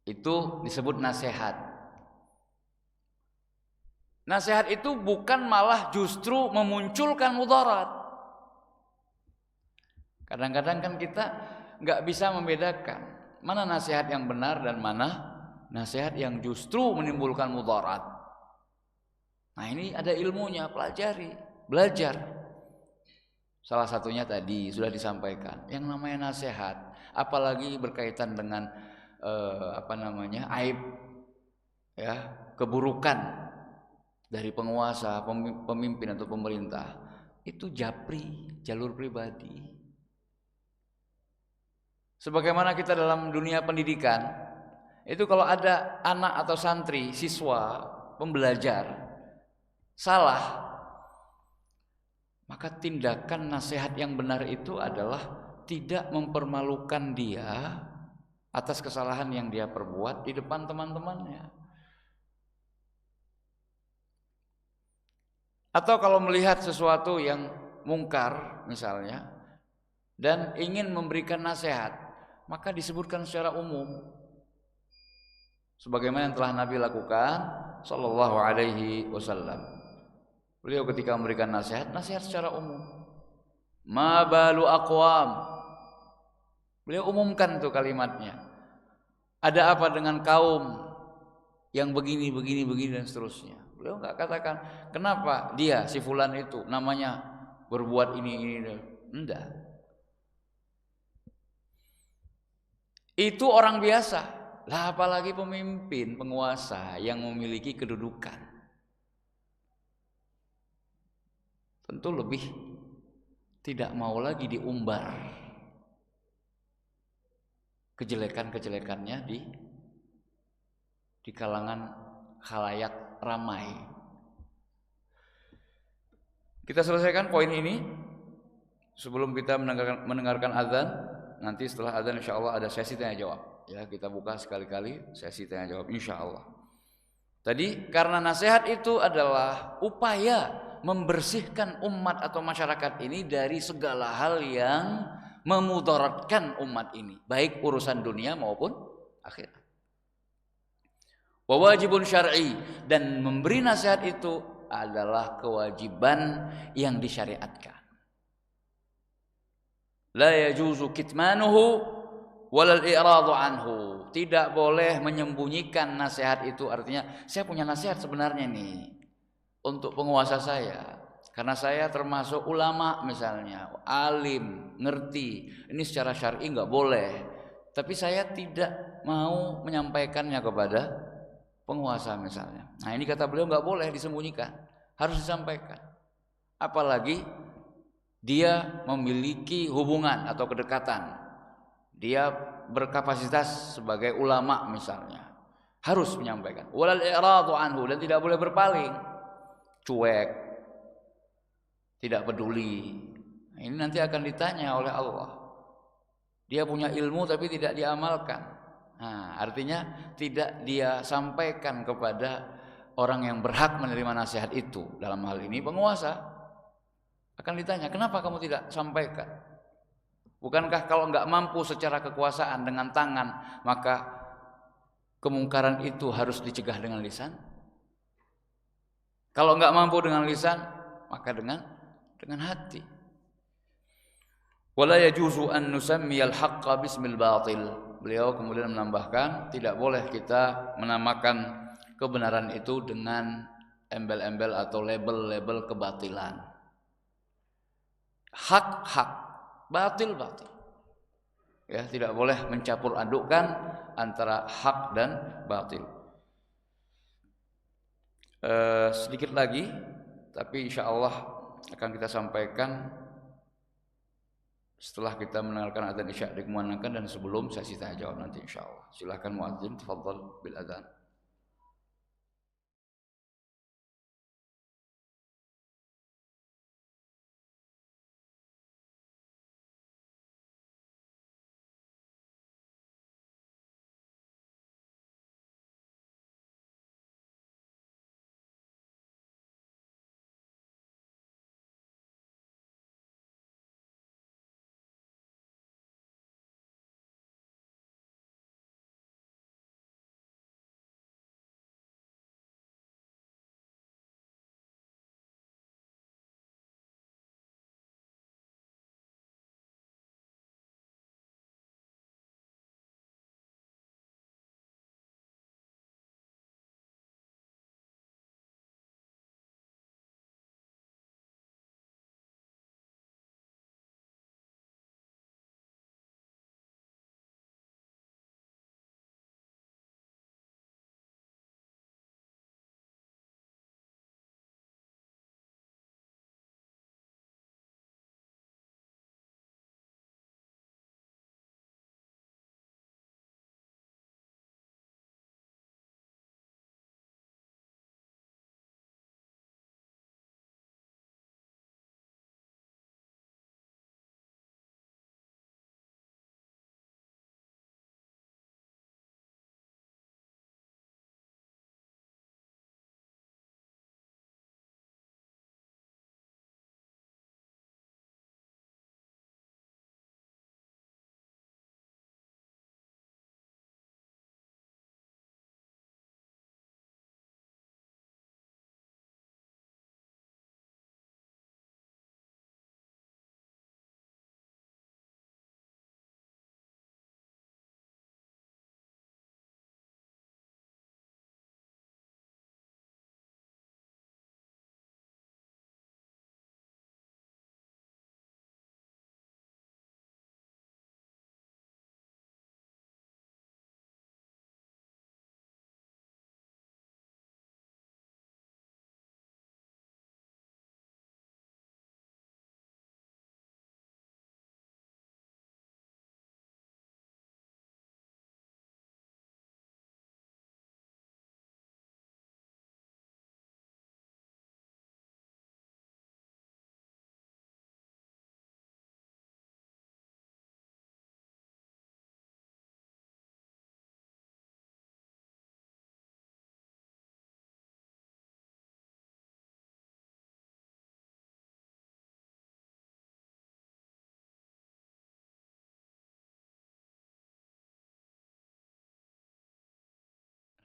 Itu disebut nasihat. Nasihat itu bukan malah justru memunculkan mudarat. Kadang-kadang kan kita nggak bisa membedakan mana nasihat yang benar dan mana nasihat yang justru menimbulkan mudarat. Nah, ini ada ilmunya, pelajari, belajar. Salah satunya tadi sudah disampaikan, yang namanya nasihat, apalagi berkaitan dengan aib, ya, keburukan dari penguasa, pemimpin atau pemerintah, itu japri, jalur pribadi. Sebagaimana kita dalam dunia pendidikan, itu kalau ada anak atau santri, siswa, pembelajar salah, maka tindakan nasihat yang benar itu adalah tidak mempermalukan dia atas kesalahan yang dia perbuat di depan teman-temannya. Atau kalau melihat sesuatu yang mungkar misalnya dan ingin memberikan nasihat, maka disebutkan secara umum sebagaimana yang telah Nabi lakukan sallallahu alaihi wasallam. Beliau ketika memberikan nasihat secara umum. Ma balu aqwam. Beliau umumkan tuh kalimatnya. Ada apa dengan kaum yang begini dan seterusnya. Beliau enggak katakan kenapa dia si fulan itu namanya berbuat ini. Enggak. Itu orang biasa. Lah apalagi pemimpin, penguasa yang memiliki kedudukan. Tentu lebih tidak mau lagi diumbar kejelekan-kejelekannya di kalangan khalayak ramai. Kita selesaikan poin ini sebelum kita mendengarkan azan. Nanti setelah azan insyaallah ada sesi tanya jawab. Ya, kita buka sekali-kali sesi tanya jawab insyaallah. Tadi karena nasihat itu adalah upaya membersihkan umat atau masyarakat ini dari segala hal yang memudaratkan umat ini, baik urusan dunia maupun akhirat. Wa wajibun syar'i, dan memberi nasihat itu adalah kewajiban yang disyariatkan. La yajuzu kitmanuhu walal i'radu anhu. Tidak boleh menyembunyikan nasihat itu. Artinya saya punya nasihat sebenarnya nih untuk penguasa saya, karena saya termasuk ulama misalnya, alim, ngerti ini secara syar'i nggak boleh, tapi saya tidak mau menyampaikannya kepada penguasa misalnya. Nah ini kata beliau nggak boleh disembunyikan, harus disampaikan. Apalagi dia memiliki hubungan atau kedekatan, dia berkapasitas sebagai ulama misalnya, harus menyampaikan. Walal i'radu anhu, dan tidak boleh berpaling, cuek, tidak peduli. Nah, ini nanti akan ditanya oleh Allah. Dia punya ilmu tapi tidak diamalkan. Nah, artinya tidak dia sampaikan kepada orang yang berhak menerima nasihat itu. Dalam hal ini penguasa akan ditanya, kenapa kamu tidak sampaikan? Bukankah kalau nggak mampu secara kekuasaan dengan tangan, maka kemungkaran itu harus dicegah dengan lisan? Kalau nggak mampu dengan lisan, maka dengan hati. Wala yajuzu an nusammiyal haqqa bismil batil. Beliau kemudian menambahkan, tidak boleh kita menamakan kebenaran itu dengan embel-embel atau label-label kebatilan. Hak, batil. Ya, tidak boleh mencampur adukkan antara hak dan batil. Sedikit lagi, tapi insya Allah akan kita sampaikan setelah kita mendengarkan adzan isya dikumandangkan dan sebelum sesi tanya jawab nanti insya Allah. Silakan muadzin, tafadhal bil adzan.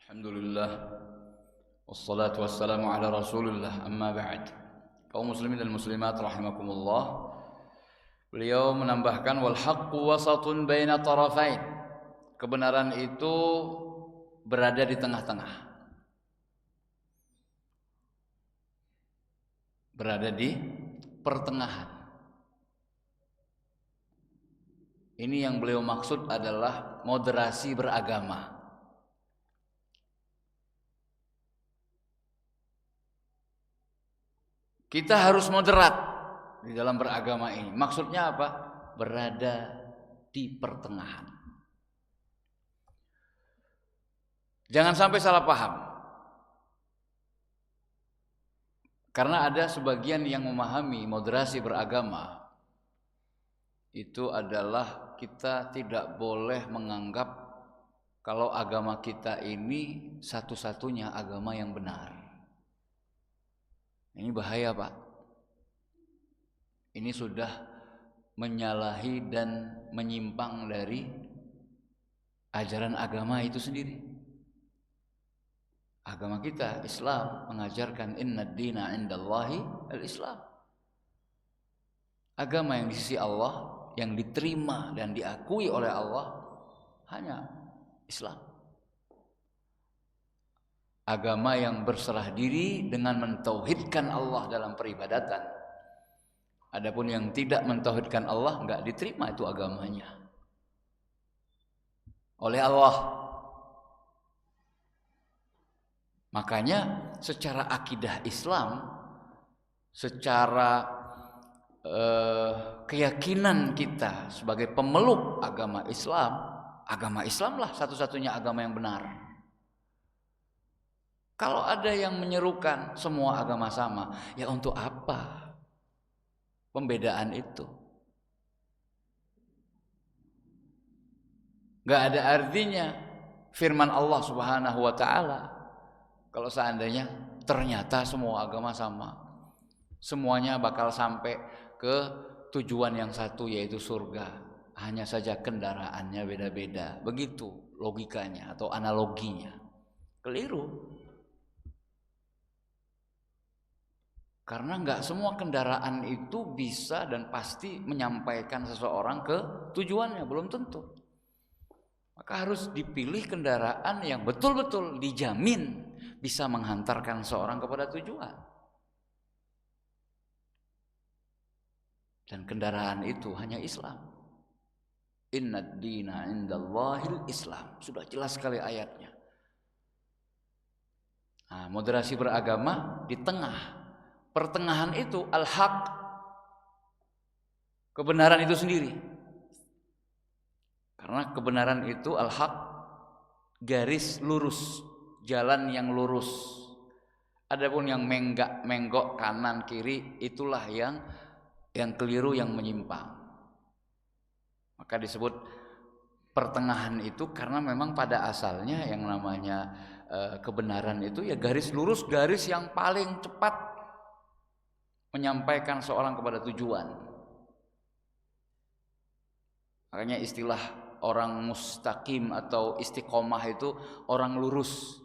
Alhamdulillah wassalatu wassalamu ala Rasulillah amma ba'd. Kaum muslimin dan muslimat rahimakumullah. Beliau menambahkan wal haqqu wasatun baina tarafain. Kebenaran itu berada di tengah-tengah. Berada di pertengahan. Ini yang beliau maksud adalah moderasi beragama. Kita harus moderat di dalam beragama ini. Maksudnya apa? Berada di pertengahan. Jangan sampai salah paham. Karena ada sebagian yang memahami moderasi beragama itu adalah kita tidak boleh menganggap kalau agama kita ini satu-satunya agama yang benar. Ini bahaya, Pak. Ini sudah menyalahi dan menyimpang dari ajaran agama itu sendiri. Agama kita, Islam, mengajarkan innad dina indallahi al-Islam. Agama yang di sisi Allah, yang diterima dan diakui oleh Allah hanya Islam. Agama yang berserah diri dengan mentauhidkan Allah dalam peribadatan. Adapun yang tidak mentauhidkan Allah enggak diterima itu agamanya oleh Allah. Makanya secara akidah Islam, secara keyakinan kita sebagai pemeluk agama Islamlah satu-satunya agama yang benar. Kalau ada yang menyerukan semua agama sama, ya untuk apa pembedaan itu? Gak ada artinya firman Allah Subhanahu wa ta'ala kalau seandainya ternyata semua agama sama, semuanya bakal sampai ke tujuan yang satu, yaitu surga. Hanya saja kendaraannya beda-beda. Begitu logikanya atau analoginya. Keliru. Karena enggak semua kendaraan itu bisa dan pasti menyampaikan seseorang ke tujuannya, belum tentu. Maka harus dipilih kendaraan yang betul-betul dijamin bisa menghantarkan seorang kepada tujuan. Dan kendaraan itu hanya Islam. Innad dina indallahil Islam. Sudah jelas sekali ayatnya. Nah, moderasi beragama di tengah. Pertengahan itu al-haq, kebenaran itu sendiri. Karena kebenaran itu al-haq, garis lurus, jalan yang lurus. Adapun yang menggok kanan kiri, itulah yang keliru, yang menyimpang. Maka disebut pertengahan itu karena memang pada asalnya yang namanya kebenaran itu ya garis lurus, garis yang paling cepat menyampaikan seorang kepada tujuan. Makanya istilah orang mustaqim atau istiqomah itu orang lurus,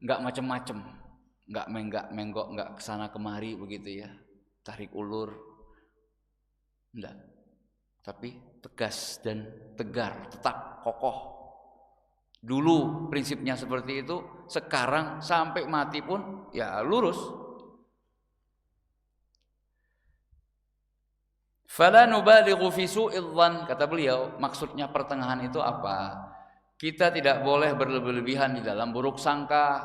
enggak macam-macam, enggak menggok, enggak kesana kemari begitu ya, tarik ulur, enggak. Tapi tegas dan tegar, tetap kokoh. Dulu prinsipnya seperti itu, sekarang sampai mati pun ya lurus. Fala nubalighu fi su'idh dhann, kata beliau, maksudnya pertengahan itu apa? Kita tidak boleh berlebih-lebihan di dalam buruk sangka,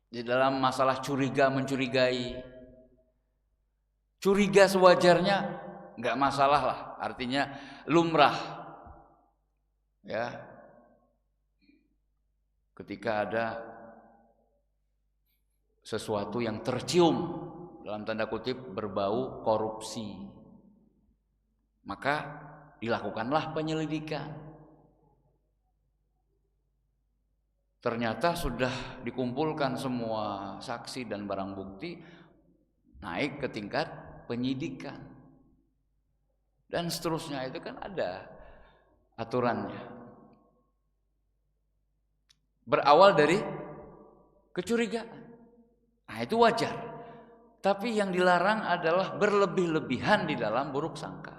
di dalam masalah curiga mencurigai. Curiga sewajarnya enggak masalah lah, artinya lumrah. Ya. Ketika ada sesuatu yang tercium dalam tanda kutip berbau korupsi, maka dilakukanlah penyelidikan. Ternyata sudah dikumpulkan semua saksi dan barang bukti, naik ke tingkat penyidikan. Dan seterusnya itu kan ada aturannya. berawal dari kecurigaan. Nah, itu wajar. Tapi yang dilarang adalah berlebih-lebihan di dalam buruk sangka.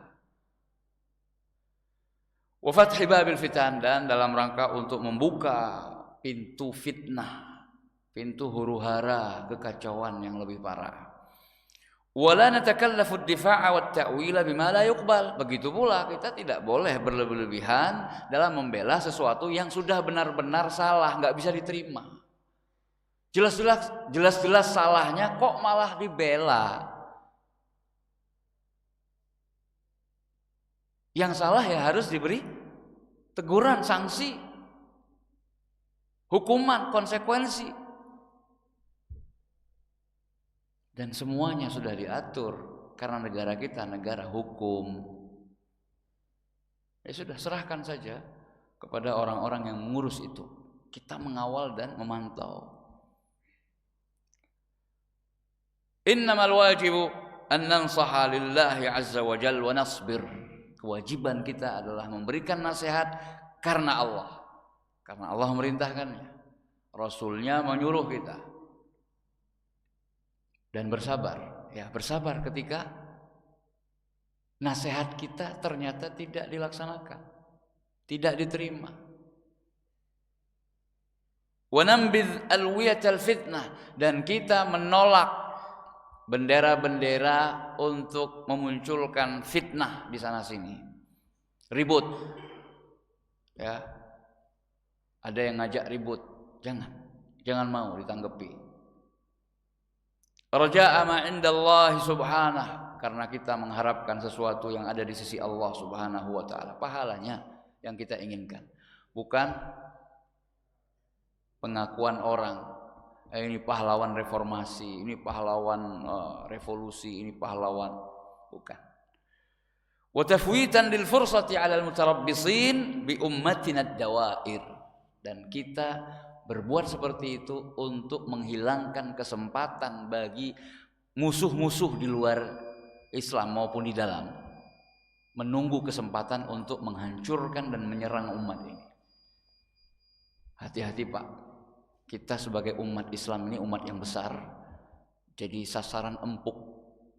Wa fathi babil fitan, dan dalam rangka untuk membuka pintu fitnah, pintu huru-hara kekacauan yang lebih parah. Wala natakallafu ad-difa'a wat ta'wila bima la yuqbal. Begitu pula kita tidak boleh berlebih-lebihan dalam membela sesuatu yang sudah benar-benar salah, enggak bisa diterima. Jelas-jelas salahnya kok malah dibela. Yang salah ya harus diberi teguran, sanksi, hukuman, konsekuensi. Dan semuanya sudah diatur karena negara kita negara hukum. Ya sudah, serahkan saja kepada orang-orang yang mengurus itu. Kita mengawal dan memantau. Innamal wajibu an nansaha lillahi azza wa jalla wa nasbir. Kewajiban kita adalah memberikan nasihat karena Allah. Karena Allah memerintahkannya. Rasulnya menyuruh kita. Dan bersabar. Ya, bersabar ketika nasihat kita ternyata tidak dilaksanakan. Tidak diterima. Wa nambidh alwiyatal fitnah, dan kita menolak bendera-bendera untuk memunculkan fitnah di sana sini, ribut, ya, ada yang ngajak ribut, jangan mau ditanggapi. Raja'a ma indallahi subhanahu, karena kita mengharapkan sesuatu yang ada di sisi Allah subhanahu wa ta'ala, pahalanya yang kita inginkan, bukan pengakuan orang. Ini pahlawan reformasi, ini pahlawan revolusi, ini pahlawan, bukan. Wa tafwitan lil fursati 'alal mutarabbisin bi ummatina ad-dawair, dan kita berbuat seperti itu untuk menghilangkan kesempatan bagi musuh-musuh di luar Islam maupun di dalam, menunggu kesempatan untuk menghancurkan dan menyerang umat ini. Hati-hati Pak, kita sebagai umat Islam ini umat yang besar, jadi sasaran empuk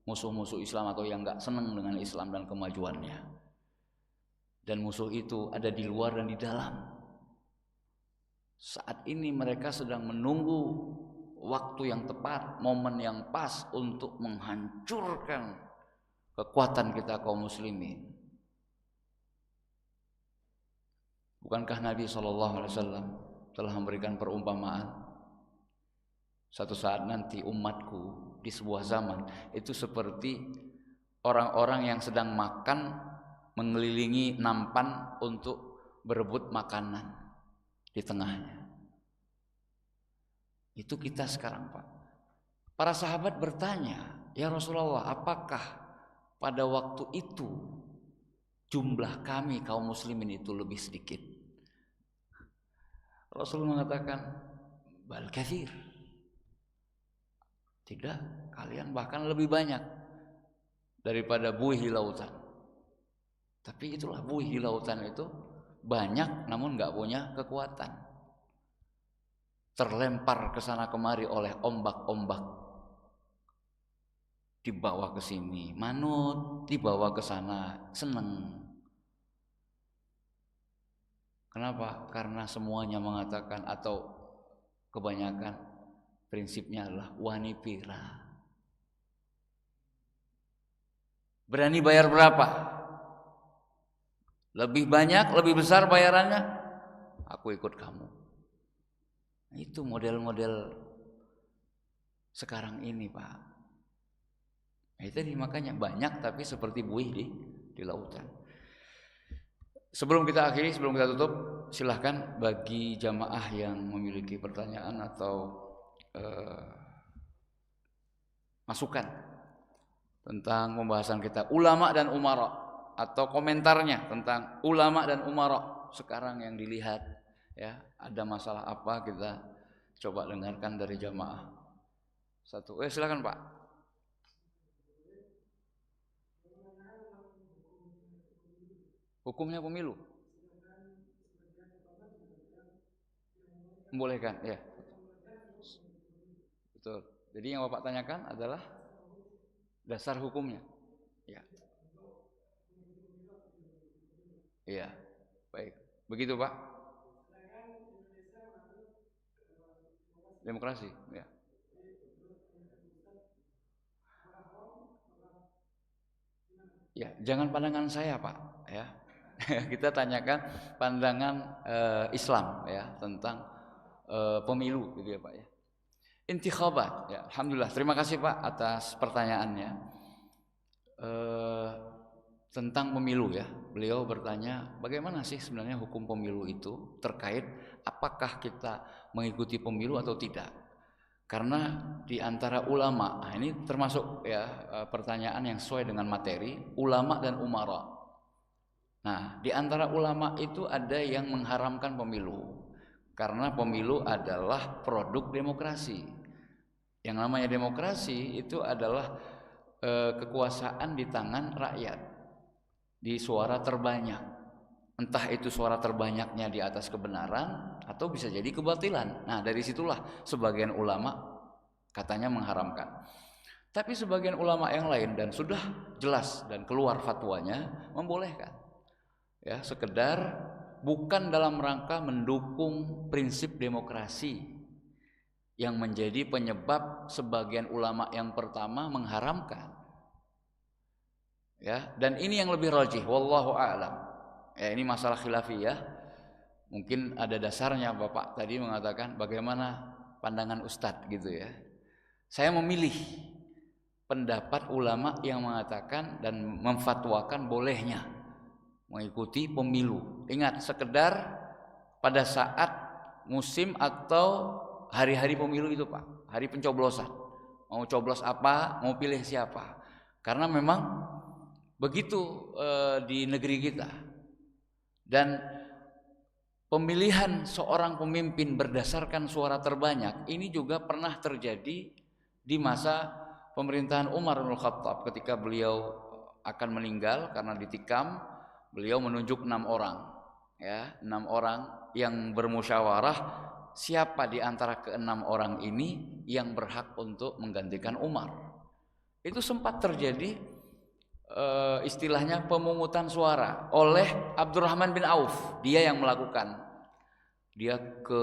musuh-musuh Islam atau yang gak senang dengan Islam dan kemajuannya. Dan musuh itu ada di luar dan di dalam. Saat ini mereka sedang menunggu waktu yang tepat, momen yang pas untuk menghancurkan kekuatan kita kaum muslimin. Bukankah Nabi SAW telah memberikan perumpamaan, satu saat nanti umatku di sebuah zaman itu seperti orang-orang yang sedang makan mengelilingi nampan untuk berebut makanan di tengahnya. Itu kita sekarang Pak. Para sahabat bertanya, ya Rasulullah, apakah pada waktu itu jumlah kami kaum muslimin itu lebih sedikit? Rasul mengatakan, bal katsir. Tidak, kalian bahkan lebih banyak daripada buih di lautan. Tapi itulah, buih di lautan itu banyak namun enggak punya kekuatan. Terlempar ke sana kemari oleh ombak-ombak. Dibawa ke sini, manut, dibawa ke sana, seneng. Kenapa? Karena semuanya mengatakan, atau kebanyakan prinsipnya adalah wani pira. Berani bayar berapa? Lebih banyak, lebih besar bayarannya, aku ikut kamu. Itu model-model sekarang ini Pak. Itu makanya banyak tapi seperti buih di lautan. Sebelum kita akhiri, sebelum kita tutup, silahkan bagi jamaah yang memiliki pertanyaan atau masukan tentang pembahasan kita ulama dan umara, atau komentarnya tentang ulama dan umara sekarang yang dilihat, ya, ada masalah apa, kita coba dengarkan dari jamaah. Satu, silakan Pak. Hukumnya pemilu Membolehkan, ya. Betul. Jadi yang Bapak tanyakan adalah dasar hukumnya. Ya. Iya. Baik. Begitu, Pak. Demokrasi, ya. Ya, jangan pandangan saya, Pak, ya. Kita tanyakan pandangan Islam ya tentang pemilu gitu ya, Pak ya. Intikhabat, ya. Alhamdulillah. Terima kasih, Pak, atas pertanyaannya. Tentang pemilu ya. Beliau bertanya, bagaimana sih sebenarnya hukum pemilu itu terkait apakah kita mengikuti pemilu atau tidak? Karena di antara ulama, nah ini termasuk ya pertanyaan yang sesuai dengan materi, ulama dan umara. Nah, di antara ulama itu ada yang mengharamkan pemilu karena pemilu adalah produk demokrasi. Yang namanya demokrasi itu adalah kekuasaan di tangan rakyat, di suara terbanyak. Entah itu suara terbanyaknya di atas kebenaran atau bisa jadi kebatilan. Nah, dari situlah sebagian ulama katanya mengharamkan. Tapi sebagian ulama yang lain dan sudah jelas dan keluar fatwanya membolehkan. Ya, sekedar bukan dalam rangka mendukung prinsip demokrasi yang menjadi penyebab sebagian ulama yang pertama mengharamkan. Ya, dan ini yang lebih rajih, wallahu a'lam. Ya, ini masalah khilafiyah. Mungkin ada dasarnya Bapak tadi mengatakan bagaimana pandangan Ustadz gitu ya. Saya memilih pendapat ulama yang mengatakan dan memfatwakan bolehnya mengikuti pemilu. Ingat, sekedar pada saat musim atau hari-hari pemilu itu, Pak, hari pencoblosan. Mau coblos apa, mau pilih siapa. Karena memang begitu di negeri kita. Dan pemilihan seorang pemimpin berdasarkan suara terbanyak ini juga pernah terjadi di masa pemerintahan Umar bin Khattab ketika beliau akan meninggal karena ditikam. Beliau menunjuk 6 orang, ya, 6 orang yang bermusyawarah siapa di antara ke-6 orang ini yang berhak untuk menggantikan Umar. Itu sempat terjadi istilahnya pemungutan suara oleh Abdurrahman bin Auf. Dia yang melakukan. Dia ke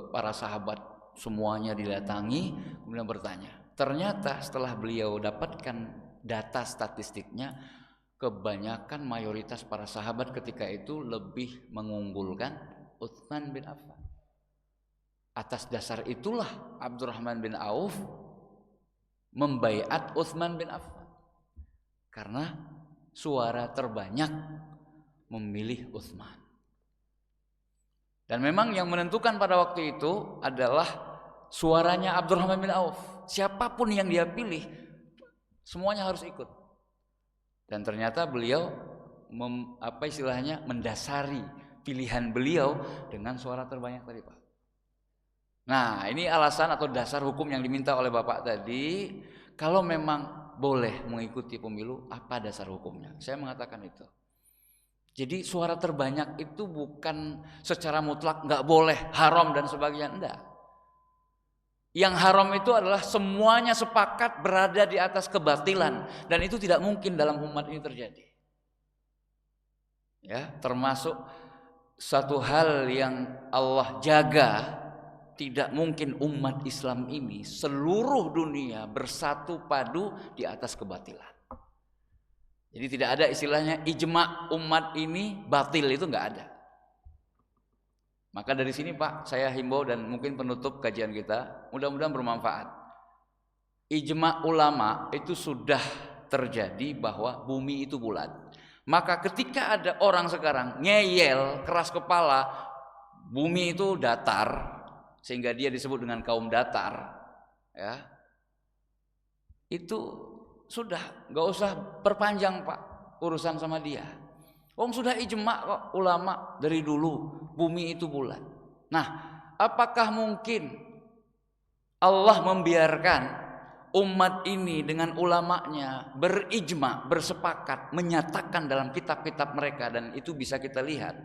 para sahabat semuanya didatangi, kemudian bertanya. Ternyata setelah beliau dapatkan data statistiknya, kebanyakan mayoritas para sahabat ketika itu lebih mengunggulkan Utsman bin Affan. Atas dasar itulah Abdurrahman bin Auf membaiat Utsman bin Affan. Karena suara terbanyak memilih Utsman. Dan memang yang menentukan pada waktu itu adalah suaranya Abdurrahman bin Auf. Siapapun yang dia pilih, semuanya harus ikut. Dan ternyata beliau mendasari pilihan beliau dengan suara terbanyak tadi, Pak. Nah, ini alasan atau dasar hukum yang diminta oleh Bapak tadi. Kalau memang boleh mengikuti pemilu, apa dasar hukumnya? Saya mengatakan itu. Jadi suara terbanyak itu bukan secara mutlak nggak boleh, haram dan sebagainya, enggak. Yang haram itu adalah semuanya sepakat berada di atas kebatilan, dan itu tidak mungkin dalam umat ini terjadi. Ya, termasuk satu hal yang Allah jaga. Tidak mungkin umat Islam ini seluruh dunia bersatu padu di atas kebatilan. Jadi tidak ada istilahnya ijma umat ini batil, itu nggak ada. Maka dari sini, Pak, saya himbau dan mungkin penutup kajian kita, mudah-mudahan bermanfaat. Ijma ulama itu sudah terjadi bahwa bumi itu bulat. Maka ketika ada orang sekarang ngeyel keras kepala, bumi itu datar, sehingga dia disebut dengan kaum datar, ya, itu sudah nggak usah perpanjang, Pak, urusan sama dia. Sudah ijma kok ulama dari dulu bumi itu bulat. Nah, apakah mungkin Allah membiarkan umat ini dengan ulamanya berijma, bersepakat, menyatakan dalam kitab-kitab mereka, dan itu bisa kita lihat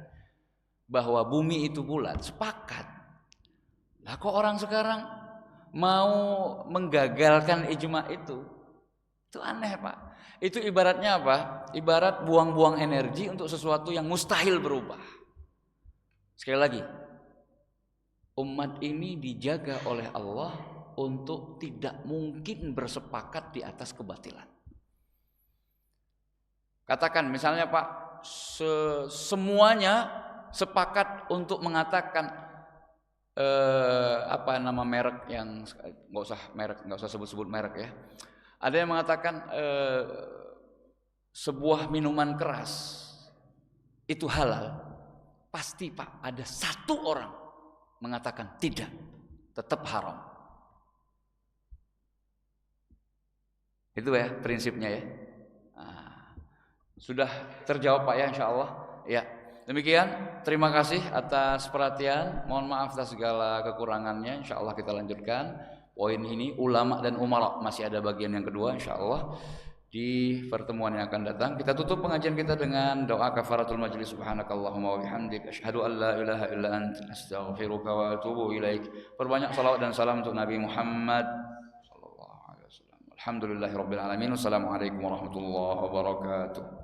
bahwa bumi itu bulat, sepakat. Lah kok orang sekarang mau menggagalkan ijma itu? Itu aneh, Pak. Itu ibaratnya apa? Ibarat buang-buang energi untuk sesuatu yang mustahil berubah. Sekali lagi, umat ini dijaga oleh Allah untuk tidak mungkin bersepakat di atas kebatilan. Katakan misalnya Pak, semuanya sepakat untuk mengatakan apa nama merek yang nggak usah sebut-sebut merek ya. Ada yang mengatakan sebuah minuman keras itu halal, pasti Pak ada satu orang mengatakan tidak, tetap haram. Itu ya prinsipnya ya. Sudah terjawab Pak ya, insya Allah. Ya, demikian. Terima kasih atas perhatian. Mohon maaf atas segala kekurangannya. Insya Allah kita lanjutkan poin ini, ulama dan umara. Masih ada bagian yang kedua, insya Allah di pertemuan yang akan datang. Kita tutup pengajian kita dengan doa kafaratul majlis. Subhanakallahumma wa bihamdik, asyhadu an la ilaha illa anta, astaghfiruka wa atubu ilaik. Perbanyak salawat dan salam untuk Nabi Muhammad. Alhamdulillahirabbil alamin. Wassalamualaikum warahmatullahi wabarakatuh.